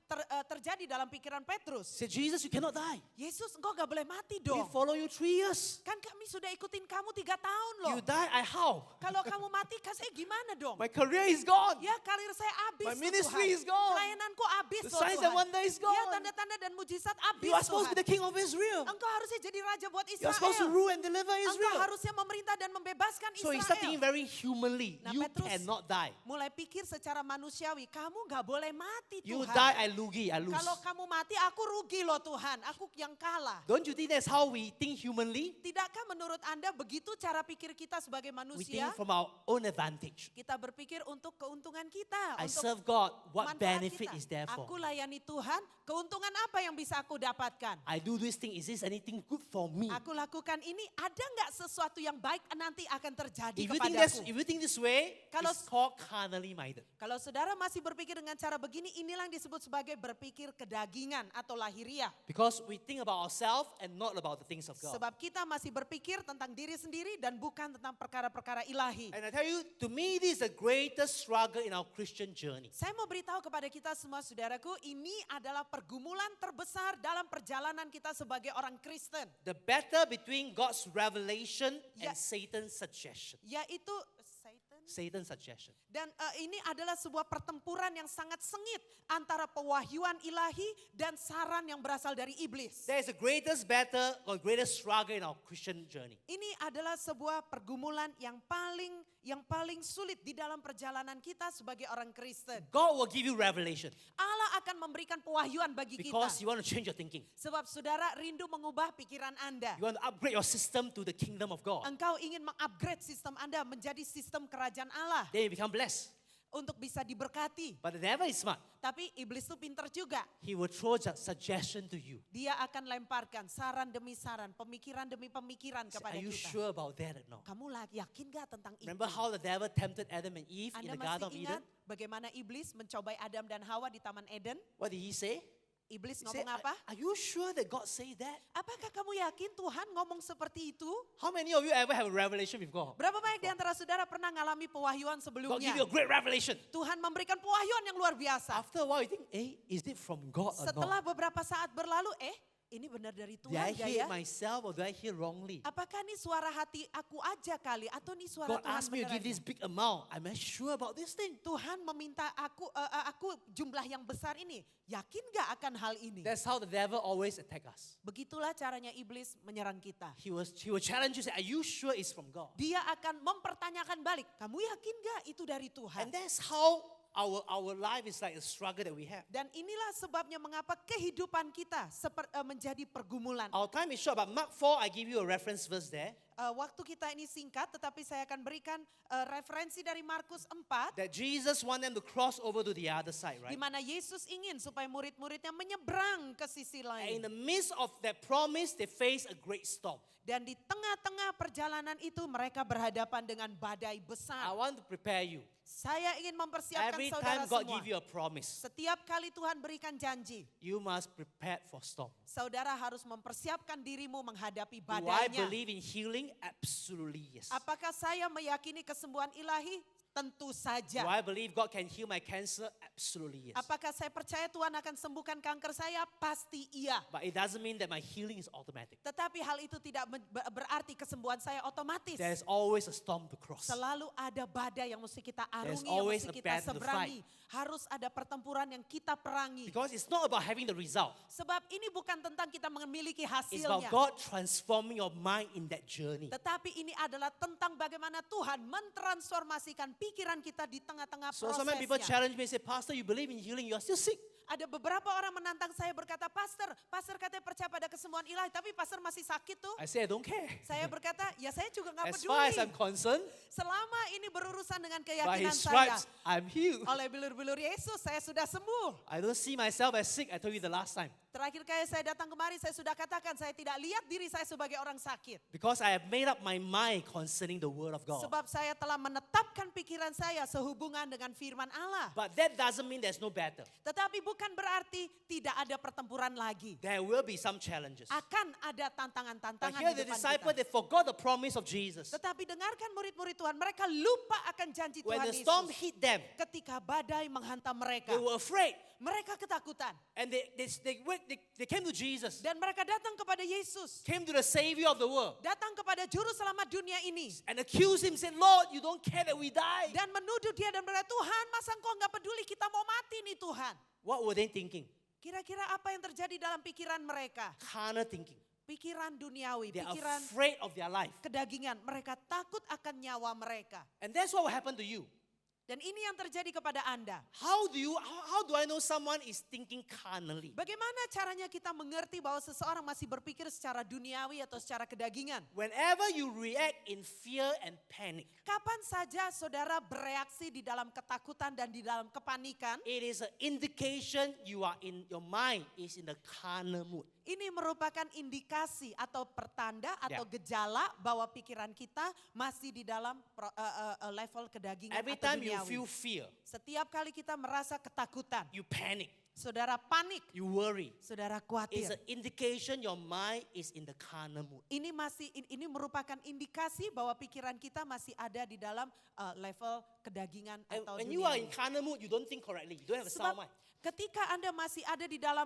terjadi dalam pikiran Petrus. He said, Jesus, you cannot die. Yesus, engkau gak boleh mati We dong. follow you 3 years. Kan kami sudah ikutin kamu 3 tahun loh. You die, I how? Kalau kamu mati, saya gimana dong? My career is gone. Ya karir saya habis My loh, ministry Tuhan. is gone. Pelayananku habis The loh, signs Tuhan. and wonder is Ya gone. tanda-tanda dan mujizat habis, You are supposed to be Tuhan. the king of Israel. Engkau harusnya jadi raja buat You are supposed to Israel. rule and deliver Engkau Israel. harusnya memerintah dan membebaskan So he started thinking Israel. very humanly. Nah, You Petrus cannot die. mulai pikir secara manusiawi, kamu gak boleh mati, You Tuhan. die, I lose. Kalau kamu mati, aku rugi loh, Tuhan. Aku yang kalah. Don't you think that's how we think humanly? Tidakkah menurut Anda begitu cara pikir kita sebagai We manusia? think from our own advantage. Kita berpikir untuk keuntungan kita. I untuk serve God. What manfaat benefit kita. is there for? Aku layani Tuhan, keuntungan apa yang bisa aku dapatkan? I do this thing. Is this anything good for me? Aku lakukan ini, ada nggak sesuatu yang baik nanti akan terjadi If kepadaku? you think this way, Kalau- it's called carnally minded. Kalau saudara masih berpikir dengan cara begini, inilah yang disebut sebagai berpikir kedagingan atau lahiriah. Because we think about ourselves and not about the things of God. Sebab kita masih berpikir tentang diri sendiri dan bukan tentang perkara-perkara ilahi. And I tell you, to me, this is the greatest struggle in our Christian journey. Saya mau beritahu kepada kita semua saudaraku, ini adalah pergumulan terbesar dalam perjalanan kita sebagai orang Kristen. The battle between God's revelation Ya. and Satan's suggestion. Yaitu Satan's suggestion. Dan ini adalah sebuah pertempuran yang sangat sengit antara pewahyuan ilahi dan saran yang berasal dari iblis. There is the greatest battle or greatest struggle in our Christian journey. Ini adalah sebuah pergumulan yang paling sulit di dalam perjalanan kita sebagai orang Kristen. God will give you revelation Allah akan memberikan pewahyuan bagi kita. because you want to change your thinking. Sebab saudara rindu mengubah pikiran Anda. You want to upgrade your system to the kingdom of God. Engkau ingin mengupgrade sistem Anda menjadi sistem kerajaan Allah Then you become blessed. untuk bisa diberkati. But the devil is smart. Tapi iblis itu pintar juga. He will throw suggestion to you. Dia akan lemparkan saran demi saran, pemikiran demi pemikiran Say, kepada are you kita. sure about that or not? Kamu yakin gak tentang itu? Remember how the devil tempted Adam and Eve in Anda the Garden of masih Eden? ingat bagaimana iblis mencobai Adam dan Hawa di Taman Eden? What did he say? Iblis He said, ngomong apa? are you sure that God say that? Apakah kamu yakin Tuhan ngomong seperti itu? How many of you ever have a revelation with God? Berapa banyak di antara saudara pernah ngalami pewahyuan God give sebelumnya? you a great revelation. Tuhan memberikan pewahyuan yang luar biasa. After a while you think, is it from God or Setelah not? beberapa saat berlalu, ini benar dari Did I Tuhan gak hear ya? it myself or do I hear wrongly? Apakah ini suara hati aku aja kali? Atau ini suara God Tuhan asked me to give beneran? this big amount. Am I sure about this thing? Tuhan meminta aku jumlah yang besar ini. Yakin gak akan hal ini? That's how the devil always attack us. Begitulah caranya iblis menyerang kita. He will challenge you, say, are you sure it's from God? Dia akan mempertanyakan balik, kamu yakin gak itu dari Tuhan? And that's how our life is like a struggle that we have. Dan inilah sebabnya mengapa kehidupan kita menjadi pergumulan. Our time is short, but Mark 4, I give you a reference verse there. Waktu kita ini singkat, tetapi saya akan berikan referensi dari Markus 4. That Jesus want them to cross over to the other side, Di right? mana Yesus ingin supaya murid-muridnya menyeberang ke sisi And in lain. the midst of that promise, they face a great storm. Dan di tengah-tengah perjalanan itu mereka berhadapan dengan badai I besar. want to prepare you. Saya ingin mempersiapkan Every saudara time God semua. give you a promise, Setiap kali Tuhan berikan janji, you must prepare for storm. saudara harus mempersiapkan dirimu menghadapi Do I badainya. believe in healing? Absolutely yes. Apakah saya meyakini kesembuhan ilahi? Tentu Do saja. I believe God can heal my cancer? Absolutely yes. Apakah saya percaya Tuhan akan sembuhkan kanker saya? Pasti iya. But it doesn't mean that my healing is automatic. Tetapi hal itu tidak berarti kesembuhan saya otomatis. There's always a storm to cross. Selalu ada badai yang mesti kita There's arungi, yang always mesti a kita battle to seberangi. Harus ada pertempuran yang kita perangi. Because it's not about having the result. Sebab ini bukan tentang kita memiliki It's about hasilnya. God transforming your mind in that journey. Tetapi ini adalah tentang bagaimana Tuhan mentransformasikan pikiran kita di tengah-tengah So sometimes people prosesnya. challenge me and say, Pastor, you believe in healing, you are still sick. Ada beberapa orang menantang saya berkata, Pastor katanya percaya pada kesembuhan ilahi, tapi Pastor masih sakit tuh. I say, I don't care. Saya berkata, ya saya juga gak As far as I'm peduli. concerned, Selama ini berurusan dengan by keyakinan His saya. stripes, I'm healed. Oleh bilur-bilur Yesus, saya sudah sembuh. I don't see myself as sick. I told you the last time. Terakhir kali saya datang kemari, saya sudah katakan, saya tidak lihat diri saya sebagai orang sakit. Because I have made up my mind concerning the word of God. Sebab saya telah menetapkan pikiran saya sehubungan dengan firman Allah. But that doesn't mean there's no battle. Tetapi bukan berarti tidak ada pertempuran lagi. There will be some challenges. Akan ada But tantangan-tantangan here di the depan disciple, kita. they forgot the promise of Jesus. Tetapi dengarkan murid-murid Tuhan, mereka lupa akan janji When Tuhan the storm Yesus. hit them, Ketika badai menghantam they mereka, were afraid. Mereka ketakutan. And they came to Jesus, Dan mereka datang kepada Yesus. came to the Savior of the world, Datang kepada Juru Selamat dunia ini. and accused him, said, Lord, you don't care that we die. Dan menuduh dia dan berkata, Tuhan masa engkau nggak peduli kita mau mati nih Tuhan. What were they thinking? Kira-kira apa yang terjadi dalam pikiran mereka? Carnal thinking. Pikiran duniawi, They are pikiran afraid of their life. kedagingan. Mereka takut akan nyawa mereka. And that's what will happen to you. Dan ini yang terjadi kepada Anda. How do I know someone is thinking carnally? Bagaimana caranya kita mengerti bahwa seseorang masih berpikir secara duniawi atau secara kedagingan? Whenever you react in fear and panic, Kapan saja saudara bereaksi di dalam ketakutan dan di dalam kepanikan, it is an indication your mind is in the carnal mood. ini merupakan indikasi atau pertanda atau gejala bahwa pikiran kita masih di dalam level kedagingan Every atau time you duniawi. feel fear, Setiap kali kita merasa ketakutan, you panic, saudara panik, you worry. saudara It's khawatir. an indication your mind is in the carnal mood. Ini merupakan indikasi bahwa pikiran kita masih ada di dalam level kedagingan And atau when you are in duniawi. carnal mood, you don't think correctly. You don't have a sound Sebab mind. ketika Anda masih ada di dalam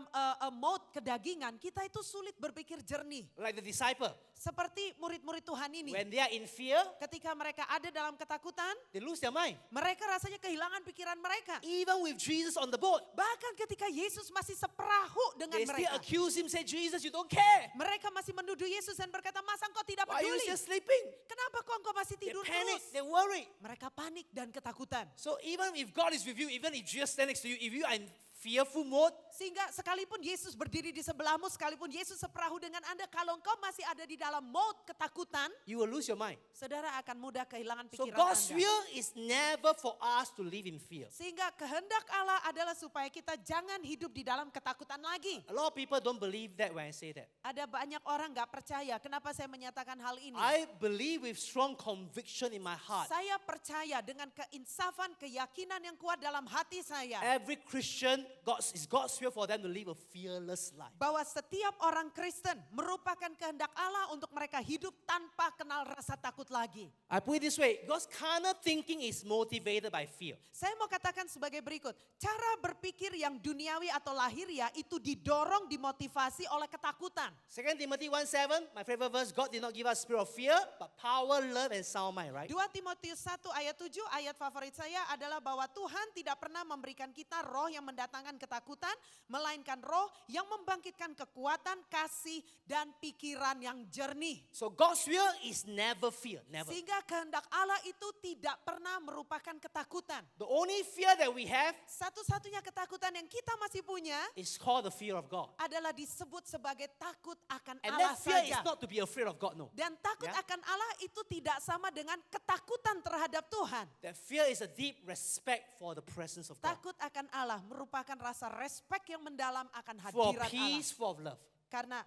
mode kedagingan, kita itu sulit berpikir jernih. Like the disciple, Seperti murid-murid Tuhan ini. when they are in fear, Ketika mereka ada dalam ketakutan, they lose their mind. mereka rasanya kehilangan pikiran mereka. Even with Jesus on the boat, Bahkan ketika Yesus masih seperahu dengan they still mereka. accuse him, say, Jesus, you don't care. Mereka masih menuduh Yesus dan berkata, masa engkau tidak Why are you peduli? still sleeping? Kenapa kok engkau masih They tidur panic, terus? they worry. Mereka panik dan ketakutan. So even if God is with you, even if Jesus stands next to you, if you are in fearful mode, Sehingga sekalipun Yesus berdiri di sebelahmu, sekalipun Yesus seperahu dengan Anda, kalau engkau masih ada di dalam mode ketakutan, you will lose your mind. saudara akan mudah kehilangan So pikiran God's Anda. will is never for us to live in fear. Sehingga kehendak Allah adalah supaya kita jangan hidup di dalam ketakutan lagi. A lot of people don't believe that when I say that. Ada banyak orang gak percaya. Kenapa saya menyatakan hal ini? I believe with strong conviction in my heart. Saya percaya dengan keinsafan, keyakinan yang kuat dalam hati saya. Every Christian, it's God's will for them to live a fearless life. Bahwa setiap orang Kristen merupakan kehendak Allah untuk mereka hidup tanpa kenal rasa takut lagi. I put it this way, because carnal thinking is motivated by fear. Saya mau katakan sebagai berikut. Cara berpikir yang duniawi atau lahiriah itu didorong, dimotivasi oleh ketakutan. 2 Timothy 1:7, my favorite verse, God did not give us spirit of fear, but power, love, and sound mind, right? 2 Timotius 1 ayat 7, ayat favorit saya adalah bahwa Tuhan tidak pernah memberikan kita roh yang mendatangkan ketakutan, melainkan roh yang membangkitkan kekuatan, kasih, dan pikiran yang jernih. So God's will is never fear, never. Sehingga kehendak Allah itu tidak pernah merupakan ketakutan. The only fear that we have Satu-satunya ketakutan yang kita masih punya is called the fear of God. adalah disebut sebagai takut akan And Allah that fear saja. is not to be afraid of God, no. Dan takut Ya. akan Allah itu tidak sama dengan ketakutan terhadap Tuhan. That fear is a deep respect for the presence of God. Takut akan Allah merupakan rasa respek yang mendalam akan For hadirat Allah. peace, for love. Karena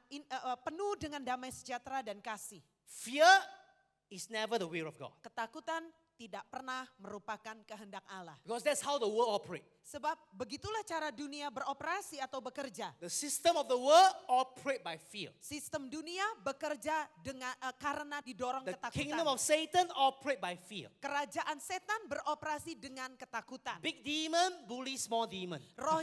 penuh dengan damai sejahtera dan kasih. Fear is never the will of God. Ketakutan tidak pernah merupakan kehendak Allah. Because that's how the world operates. Sebab begitulah cara dunia beroperasi atau bekerja. The system of the world operates by fear. Sistem dunia bekerja dengan karena didorong The ketakutan. kingdom of Satan operates by fear. Kerajaan setan beroperasi dengan ketakutan. Big demon bully small demon. Roh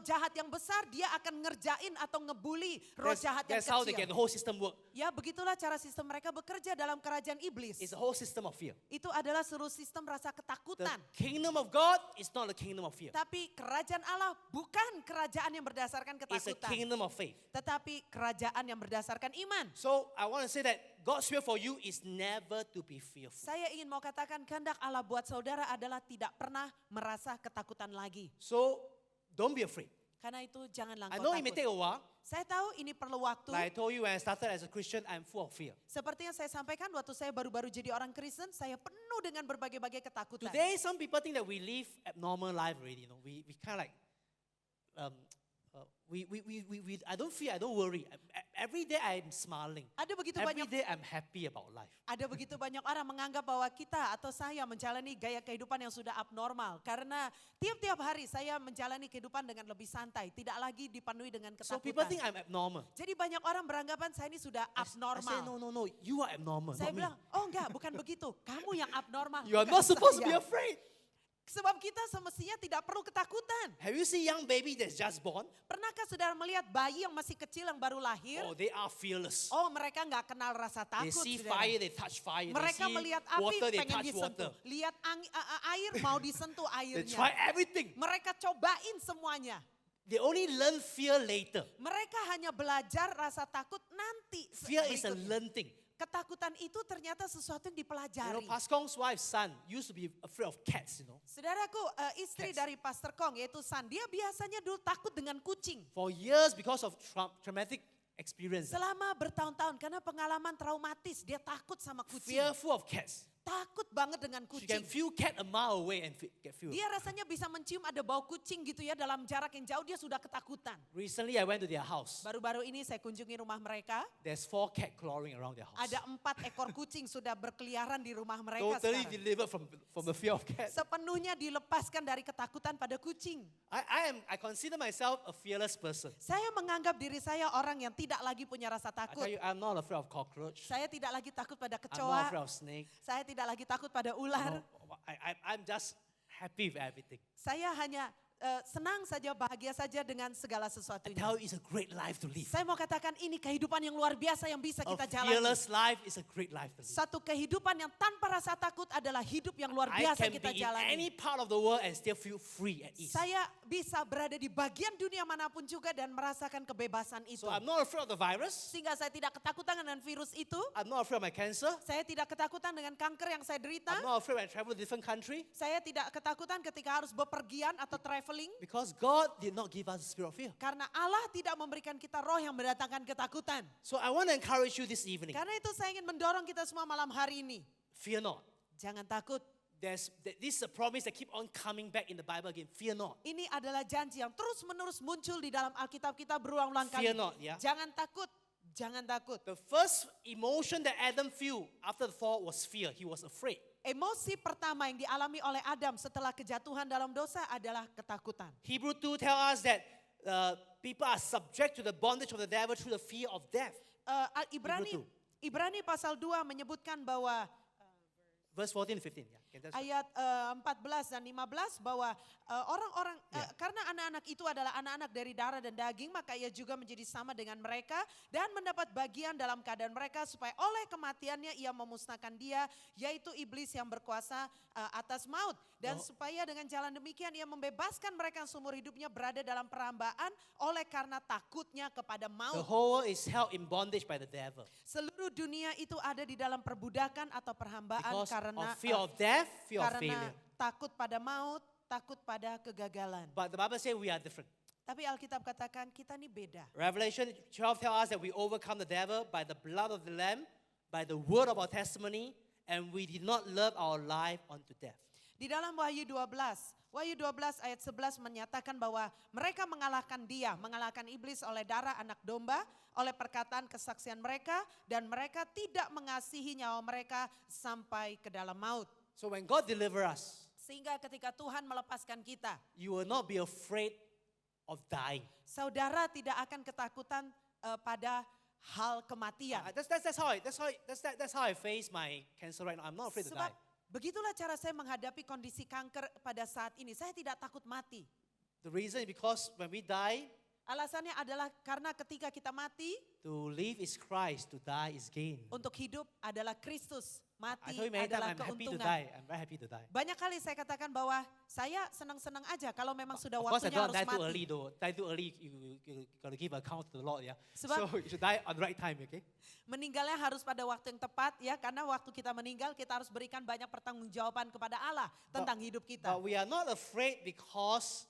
jahat yang besar dia akan ngerjain atau ngebully roh jahat yang That's how they get the kecil. whole system work. Ya begitulah cara sistem mereka bekerja dalam kerajaan iblis. It's a whole system of fear. Itu adalah seluruh sistem rasa The ketakutan. kingdom of God is not the kingdom of fear. Tapi kerajaan Allah bukan kerajaan yang berdasarkan It's a ketakutan. kingdom of faith. Tetapi kerajaan yang berdasarkan iman. So I want to say that God's will for you is never to be fearful. Saya ingin mau katakan kehendak Allah buat saudara adalah tidak pernah merasa ketakutan lagi. So don't be afraid. Karena itu janganlah I engkau know it may take takut. a while. Saya tahu ini perlu waktu. Like I told you when I started as a Christian, I'm full of fear. Seperti yang saya sampaikan waktu saya baru-baru jadi orang Kristen, saya penuh dengan berbagai-bagai ketakutan. Today, some people think that we live abnormal life already. You know, we kind of like, I don't fear, I don't worry. Every day I'm smiling. Ada begitu Every banyak day I'm happy about life. Ada begitu banyak orang menganggap bahwa kita atau saya menjalani gaya kehidupan yang sudah abnormal. Karena tiap-tiap hari saya menjalani kehidupan dengan lebih santai. Tidak lagi dipenuhi dengan So people think ketakutan. I'm abnormal. Jadi banyak orang beranggapan saya ini sudah I say, abnormal. no, you are abnormal, Saya not me. bilang, oh enggak, bukan begitu. Kamu yang abnormal. You are bukan not supposed to be saya." afraid. Sebab kita semestinya tidak perlu ketakutan. Have you seen young baby that's just born? Pernahkah saudara melihat bayi yang masih kecil yang baru lahir? Oh, they are fearless. Oh, mereka nggak kenal rasa They takut. see saudara. fire, they touch fire. Mereka They see melihat api water, they pengen touch disentuh. water. Lihat air mau disentuh They airnya. try everything. Mereka cobain semuanya. They only learn fear later. Mereka hanya belajar rasa takut nanti. Fear is a berikutnya. learned thing. Ketakutan itu ternyata sesuatu yang You know, dipelajari. Pastor Kong's wife's son used to be afraid of cats, you know. Saudaraku, istri Cats. dari Pastor Kong yaitu San, dia biasanya dulu takut dengan kucing. For years because of traumatic experience. Selama bertahun-tahun karena pengalaman traumatis, dia takut sama kucing. Fearful of cats. Takut banget dengan She can kucing. feel cat a mile away and get fear. Dia rasanya bisa mencium ada bau kucing gitu ya, dalam jarak yang jauh dia sudah ketakutan. Recently I went to their house. Baru-baru ini saya kunjungi rumah mereka, There's 4 cats clawing around their house. ada 4 ekor kucing sudah berkeliaran di rumah mereka Totally sekarang. delivered from the fear of cats. Sepenuhnya dilepaskan dari ketakutan pada kucing. I consider myself a fearless person. Saya menganggap diri saya orang yang tidak lagi punya rasa I takut. tell you, I'm not afraid of cockroach. Saya tidak lagi takut pada I'm not kecoa. afraid of snake. Saya tidak lagi takut pada ular. No, I'm just happy with everything. Saya hanya senang saja, bahagia saja dengan segala I sesuatunya. tell you, it's a great life to live. Saya mau katakan ini kehidupan yang luar biasa yang bisa A kita jalani. fearless life is a great life to live. Satu kehidupan yang tanpa rasa takut adalah hidup yang luar I biasa can kita be in jalani. any part of the world and still feel free at ease. Saya bisa berada di bagian dunia manapun juga dan merasakan kebebasan itu. So I'm not afraid of the virus. Sehingga saya tidak ketakutan dengan virus itu. I'm not afraid of my cancer. Saya tidak ketakutan dengan kanker yang saya derita. I'm not afraid when I travel to different country. Saya tidak ketakutan ketika harus bepergian atau traveling. Because God did not give us a spirit of fear. Karena Allah tidak memberikan kita roh yang mendatangkan ketakutan. So I want to encourage you this evening. Karena itu saya ingin mendorong kita semua malam hari ini. Fear not. Jangan takut. This is a promise that keep on coming back in the Bible again. Fear not. Ini adalah janji yang terus menerus muncul di dalam Alkitab kita berulang-ulang kali. Fear not, ya. Jangan takut. Jangan takut. The first emotion that Adam felt after the fall was fear. He was afraid. Emosi pertama yang dialami oleh Adam setelah kejatuhan dalam dosa adalah ketakutan. Hebrew 2 tell us that people are subject to the bondage of the devil through the fear of death. Ibrani, Hebrew Ibrani pasal 2 menyebutkan bahwa Verse 14 and 15. Yeah. Okay, that's right. ayat 14 dan 15 bahwa orang-orang karena anak-anak itu adalah anak-anak dari darah dan daging, maka ia juga menjadi sama dengan mereka dan mendapat bagian dalam keadaan mereka supaya oleh kematiannya ia memusnahkan dia, yaitu iblis yang berkuasa atas maut, dan supaya dengan jalan demikian ia membebaskan mereka yang seumur hidupnya berada dalam perhambaan oleh karena takutnya kepada The maut. whole world is held in bondage by the devil. Seluruh dunia itu ada di dalam perbudakan atau perhambaan Because karena of fear of death, fear of karena failure. takut pada maut, takut pada kegagalan. But the Bible says we are different. Tapi Alkitab katakan kita nih beda. Revelation 12 tells us that we overcome the devil by the blood of the Lamb, by the word of our testimony, and we did not love our life unto death. Di dalam Wahyu 12 ayat 11 menyatakan bahwa mereka mengalahkan dia, mengalahkan iblis oleh darah anak domba, oleh perkataan kesaksian mereka, dan mereka tidak mengasihi nyawa mereka sampai ke dalam maut. So when God deliver us, Sehingga ketika Tuhan melepaskan kita, you will not be afraid of dying. saudara tidak akan ketakutan pada hal kematian. That's how I face my cancer right now. I'm not afraid to Sebab die. begitulah cara saya menghadapi kondisi kanker pada saat ini. Saya tidak takut mati. The reason is because when we die, Alasannya adalah karena ketika kita mati, to live is Christ, to die is gain. untuk hidup adalah Kristus, I mati told you many times adalah I'm happy to keuntungan. die. I'm very happy to die. Banyak kali saya katakan bahwa saya senang-senang aja kalau memang sudah Of course, I waktunya don't harus die too mati. early though. Die too early, you got to give account to the Lord, yeah. Sebab- So you should die on the right time, okay? Meninggalnya harus pada waktu yang tepat ya, karena waktu kita meninggal kita harus berikan banyak pertanggungjawaban kepada Allah tentang hidup kita. But we are not afraid because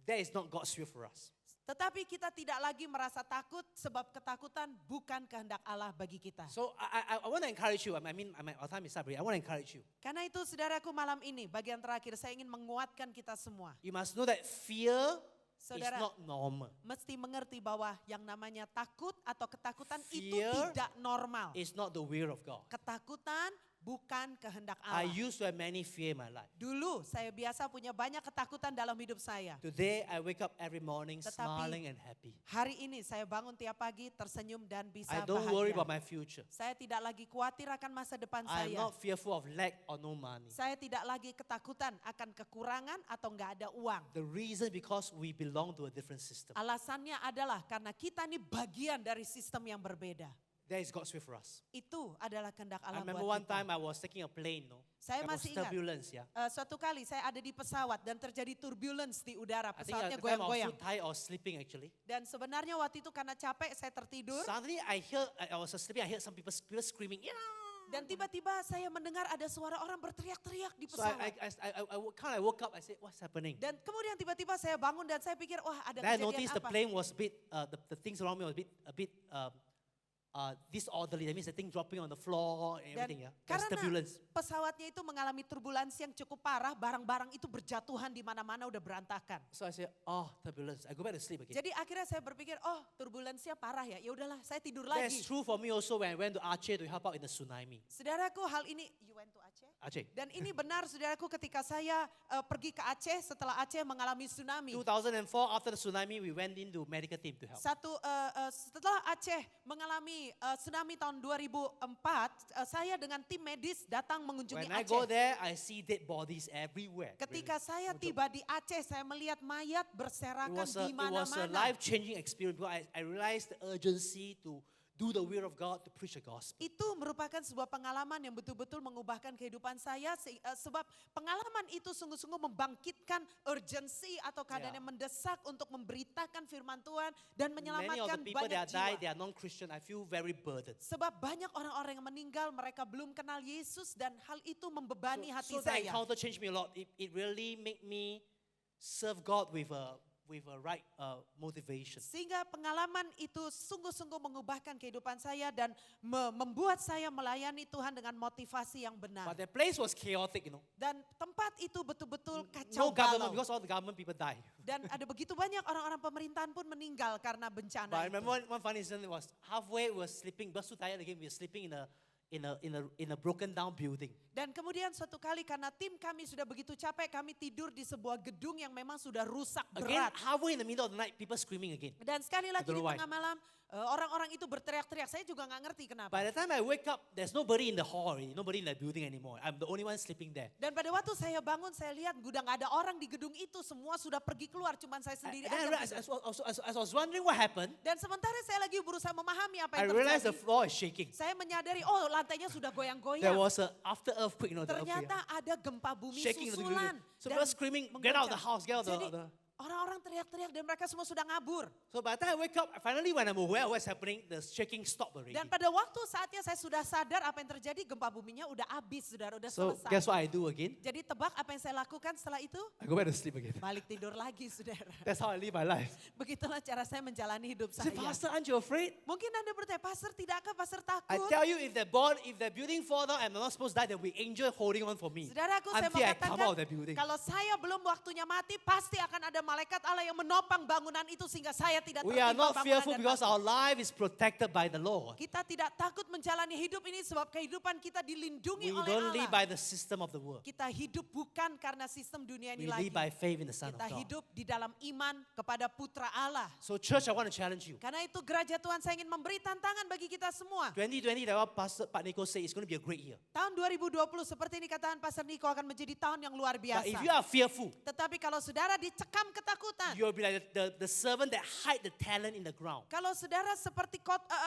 that is not God's will for us. Tetapi kita tidak lagi merasa takut sebab ketakutan bukan kehendak Allah bagi kita. So I want to encourage you. Our time is up. I want to encourage you. Karena itu saudaraku, malam ini bagian terakhir saya ingin menguatkan kita semua. You must know that fear is Saudara, not normal. mesti mengerti bahwa yang namanya takut atau ketakutan itu Fear tidak normal. It's not the will of God. Ketakutan bukan kehendak I Allah. used to have many fear in my life. Dulu saya biasa punya banyak ketakutan dalam hidup saya. Today, I wake up every morning Tetapi, smiling and happy. Hari ini saya bangun tiap pagi tersenyum dan bisa I don't worry about bahagia. my future. Saya tidak lagi khawatir akan masa depan I am saya. not fearful of lack or no money. Saya tidak lagi ketakutan akan kekurangan atau nggak ada uang. The reason because we belong to a different system. Alasannya adalah karena kita ini bagian dari sistem yang berbeda. That is God's will for us. Itu adalah kehendak I Allah remember buat one kita. time I was taking a plane, no? Saya There was masih ingat. turbulence, yeah. Suatu kali saya ada di pesawat dan terjadi turbulence di udara. I think Pesawatnya at the time I was goyang-goyang. too tired or sleeping actually. Dan sebenarnya waktu itu karena capek saya tertidur. Suddenly I was sleeping, I heard some people screaming, yeah. Dan tiba-tiba saya mendengar ada suara orang berteriak-teriak di So pesawat. I woke up, I said, what's happening? Dan kemudian tiba-tiba saya bangun dan saya pikir, wah ada Then I kejadian noticed the apa. plane was a bit, the things around me was a bit disorderly. That means the thing dropping on the floor and Dan everything, yeah. There's karena turbulence. pesawatnya itu mengalami turbulensi yang cukup parah, barang-barang itu berjatuhan di mana-mana udah berantakan. So I said, oh, turbulence. I go back to sleep again. Jadi akhirnya saya berpikir, oh turbulensinya parah ya. Ya udahlah, saya tidur That's lagi. true for me also when I went to Aceh to help out in the tsunami. Saudaraku, hal ini, you went to Aceh? Aceh. Dan ini benar saudaraku ketika saya pergi ke Aceh setelah Aceh mengalami tsunami. 2004, after the tsunami, we went into medical team to help. Setelah Aceh mengalami tsunami tahun 2004, saya dengan tim medis datang mengunjungi When I go Aceh. there, I see dead bodies everywhere. Ketika really. saya No joke. tiba di Aceh, saya melihat mayat It berserakan was di a mana-mana. life-changing experience because I realized the urgency to do the will of God to preach the gospel. Itu merupakan sebuah pengalaman yang betul-betul mengubahkan kehidupan saya sebab pengalaman itu sungguh-sungguh membangkitkan urgensi atau keadaan Yeah. yang mendesak untuk memberitakan firman Tuhan dan Many of the menyelamatkan people banyak that died, jiwa. they are non-Christian. I feel very burdened. Sebab banyak orang-orang yang meninggal mereka belum kenal Yesus dan hal itu membebani hati So that saya. encounter changed me a lot. It really made me serve God with a right motivation. Sehingga pengalaman itu sungguh-sungguh mengubahkan kehidupan saya dan membuat saya melayani Tuhan dengan motivasi yang benar. But the place was chaotic, Dan tempat itu betul-betul No kacau government balau. because all the government people die. Dan ada begitu banyak orang-orang pemerintahan pun meninggal karena But bencana I itu. remember one funny incident was halfway we were sleeping, but so tired again, we were sleeping in a broken down building. Dan kemudian suatu kali karena tim kami sudah begitu capek, kami tidur di sebuah gedung yang memang sudah rusak Again, berat. halfway in the middle of the night, people screaming again. Dan sekali lagi don't di know why. tengah malam, orang-orang itu berteriak-teriak. Saya juga nggak ngerti kenapa. By the time I wake up, there's nobody in the hall already, nobody in the building anymore. I'm the only one sleeping there. Dan pada waktu saya bangun, saya lihat udah nggak ada orang di gedung itu. Semua sudah pergi keluar, cuman saya And sendiri then I aja. realized, as I was wondering what happened, Dan sementara saya lagi berusaha memahami apa I yang realized the terjadi. floor is shaking. Saya menyadari, oh lantainya sudah There goyang-goyang. was a after earthquake, the earthquake. Ternyata ada gempa bumi Shaking the susulan. So dan people screaming, get out of the mengguncang. house, get out of Jadi the. orang-orang teriak-teriak dan mereka semua sudah ngabur. So by the time I wake up, finally when I'm aware of what's happening, the shaking stopped already. Dan pada waktu saatnya saya sudah sadar apa yang terjadi, gempa buminya udah habis, saudara, udah So selesai. guess what I do again? Jadi tebak apa yang saya lakukan setelah itu? I go back to sleep again. Balik tidur lagi, saudara. That's how I live my life. Begitulah cara saya menjalani hidup Say, saya. Pastor, aren't you afraid? Mungkin Anda bertanya, Pastor tidakkah Pastor I takut? tell you, if the building fall down, I'm not supposed to die. There'll be angel holding on for me Saudaraku, saya mau until I come out of the katakan, building. kalau saya belum waktunya mati, pasti akan ada malaikat Allah yang menopang bangunan itu sehingga saya tidak We are tertimpa not bangunan fearful dan because mati. our life is protected by the Lord. Kita tidak takut menjalani hidup ini sebab kehidupan kita dilindungi We oleh don't live by Allah. the system of the world. Kita hidup bukan karena sistem dunia ini We lagi. live by faith in the Son of Kita God. hidup di dalam iman kepada Putra Allah. So church, I want to challenge you. Karena itu gereja Tuhan saya ingin memberi tantangan bagi kita semua. 2020, like what Pastor Pak Nico said, it's going to be a great year. Tahun 2020 seperti ini katakan Pastor Niko akan menjadi tahun yang luar But if you biasa. are fearful, Tetapi kalau saudara dicekam ketakutan. you'll be like the servant that hide the talent in the ground. Kalau saudara seperti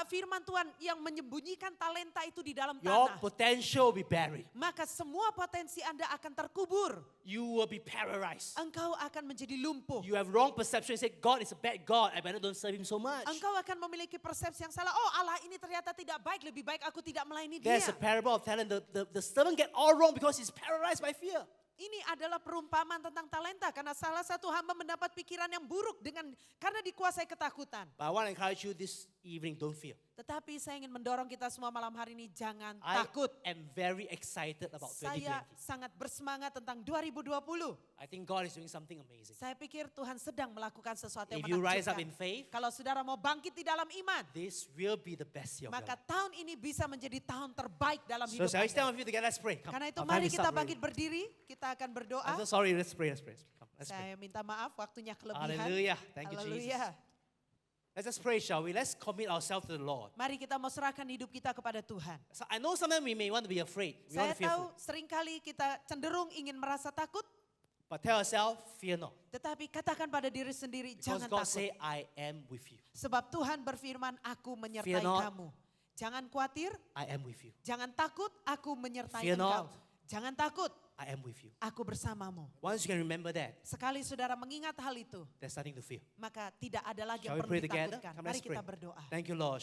firman Tuhan yang menyembunyikan talenta itu di dalam Your tanah. potential will be buried. Maka semua potensi Anda akan terkubur. You will be paralyzed. Engkau akan menjadi lumpuh. You have wrong perception. You say, God is a bad God. I better don't serve him so much. Engkau akan memiliki persepsi yang salah. Oh Allah ini ternyata tidak baik. Lebih baik aku tidak melayani dia. There's a parable of talent. The servant get all wrong because he's paralyzed by fear. Ini adalah perumpamaan tentang talenta. Karena salah satu hamba mendapat pikiran yang buruk karena dikuasai ketakutan. But I want to encourage you evening, don't fear. Tetapi saya ingin mendorong kita semua malam hari ini jangan I takut. am very excited about Saya 2020. sangat bersemangat tentang 2020. I think God is doing something amazing. Saya pikir Tuhan sedang melakukan sesuatu yang If you rise up in menakjubkan. faith, Kalau saudara mau bangkit di dalam iman, this will be the best year of your maka life. tahun ini bisa menjadi tahun terbaik dalam So hidup shall we stand Anda. with you together? Let's pray. Come. Karena itu Our time mari is kita up bangkit already. berdiri, kita akan berdoa. I'm so sorry. Let's pray. Let's pray. Come. Let's pray. Saya minta maaf waktunya kelebihan. Hallelujah. Thank you, Jesus. Haleluya. Let's just pray, shall we? Let's commit ourselves to the Lord. Mari kita mau serahkan hidup kita kepada Tuhan. So I know sometimes we may want to be afraid. We Saya want to tahu fearful. seringkali kita cenderung ingin merasa takut, But tell ourselves, fear not. tetapi katakan pada diri sendiri, Because jangan God takut. say, I am with you. Sebab Tuhan berfirman, aku menyertai Fear not. kamu. Jangan khawatir, I am with you. jangan takut, aku menyertai Fear engkau. not. Jangan takut, I am with you. aku bersamamu. Once you can remember that, Sekali saudara mengingat hal itu, there's nothing to fear. maka tidak ada lagi Shall yang we perlu pray together? ditakutkan. Come, Mari let's kita pray. berdoa. Thank you, Lord.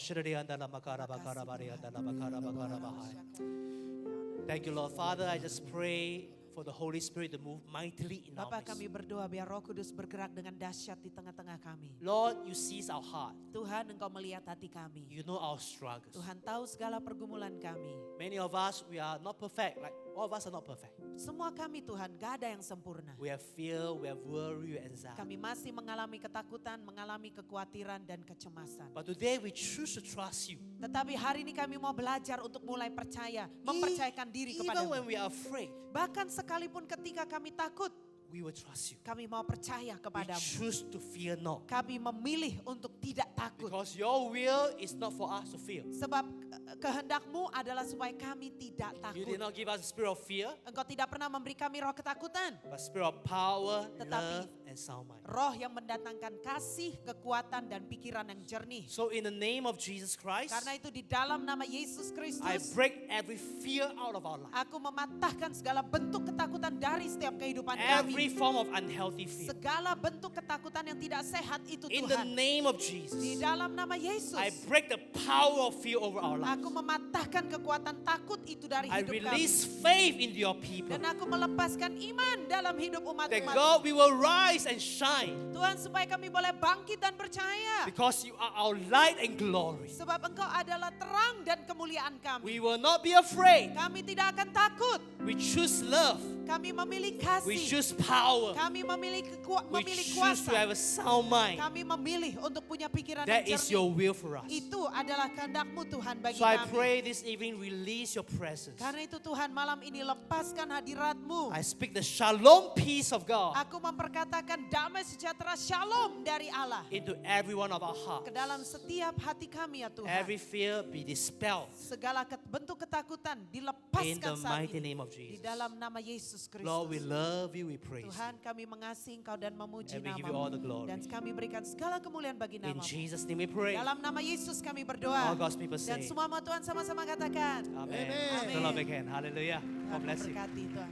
Thank you, Lord. Father, I just pray for the Holy Spirit to move mightily in our Bapak midst. kami berdoa biar Roh Kudus bergerak dengan dahsyat di tengah-tengah kami. Lord, you sees our heart. Tuhan, Engkau melihat hati kami. You know our struggles. Tuhan tahu segala pergumulan kami. Many of us, we are not perfect. Like all of us are not perfect. Semua kami Tuhan, gak ada yang sempurna. We have fear, we have worry, we have anxiety. Kami masih mengalami ketakutan, mengalami kekhawatiran dan kecemasan. But today we choose to trust you. Tetapi hari ini kami mau belajar untuk mulai percaya, mempercayakan diri Even when kepadamu. we are afraid, Bahkan sekalipun ketika kami takut, we will trust you. kami mau percaya We kepadamu. choose to fear not. Kami memilih untuk tidak takut. Because your will is not for us to fear. Sebab kehendakmu adalah supaya kami tidak You takut. did not give us a spirit of fear, Engkau tidak pernah memberi kami roh ketakutan. but spirit of power, Tetapi- love, and sound mind. Roh yang mendatangkan kasih, kekuatan, dan pikiran yang jernih. So in the name of Jesus Christ, Karena itu di dalam nama Yesus I Kristus, break every fear out of our life. aku mematahkan segala bentuk ketakutan dari setiap kehidupan Every kami. form of unhealthy fear. Segala bentuk ketakutan yang tidak sehat itu In the Tuhan. name of Di Jesus, dalam nama Yesus, I break the power of fear over our lives. aku mematahkan kekuatan takut itu dari I hidup kami. release faith into your people. Dan aku melepaskan iman dalam hidup That umat-umat. God, we will rise and shine Tuhan, supaya kami boleh bangkit dan percaya. because you are our light and glory. Sebab Engkau adalah terang dan kemuliaan kami. We will not be afraid. Kami tidak akan takut. We choose love. Kami memilih We kasih. choose power. Kami memilih We memilih choose to have kuasa. a sound mind. Kami memilih untuk punya pikiran That yang is your jernih. will for us. Itu adalah kehendak-Mu Tuhan bagi So I kami. pray this evening, release your presence. Karena itu Tuhan, malam ini lepaskan hadirat-Mu. I speak the shalom peace of God Aku memperkatakan damai sejahtera shalom dari Allah into every one of our ke hearts. dalam setiap hati kami ya Tuhan. Every fear be dispelled Segala bentuk ketakutan in dilepaskan the saat mighty ini. name of Di Jesus. dalam nama Yesus Lord, we Kristus. love you, we praise you. Tuhan, kami mengasihi Engkau dan memuji And we give you all the nama-Mu. glory. Dan kami berikan segala kemuliaan bagi In nama-Mu. Jesus' name we pray. Dalam nama Yesus kami berdoa. All God's people Dan say, semua mau Tuhan sama-sama katakan. Amen. Amen. The Lord again. Hallelujah. God Tuhan bless you. memberkati Tuhan.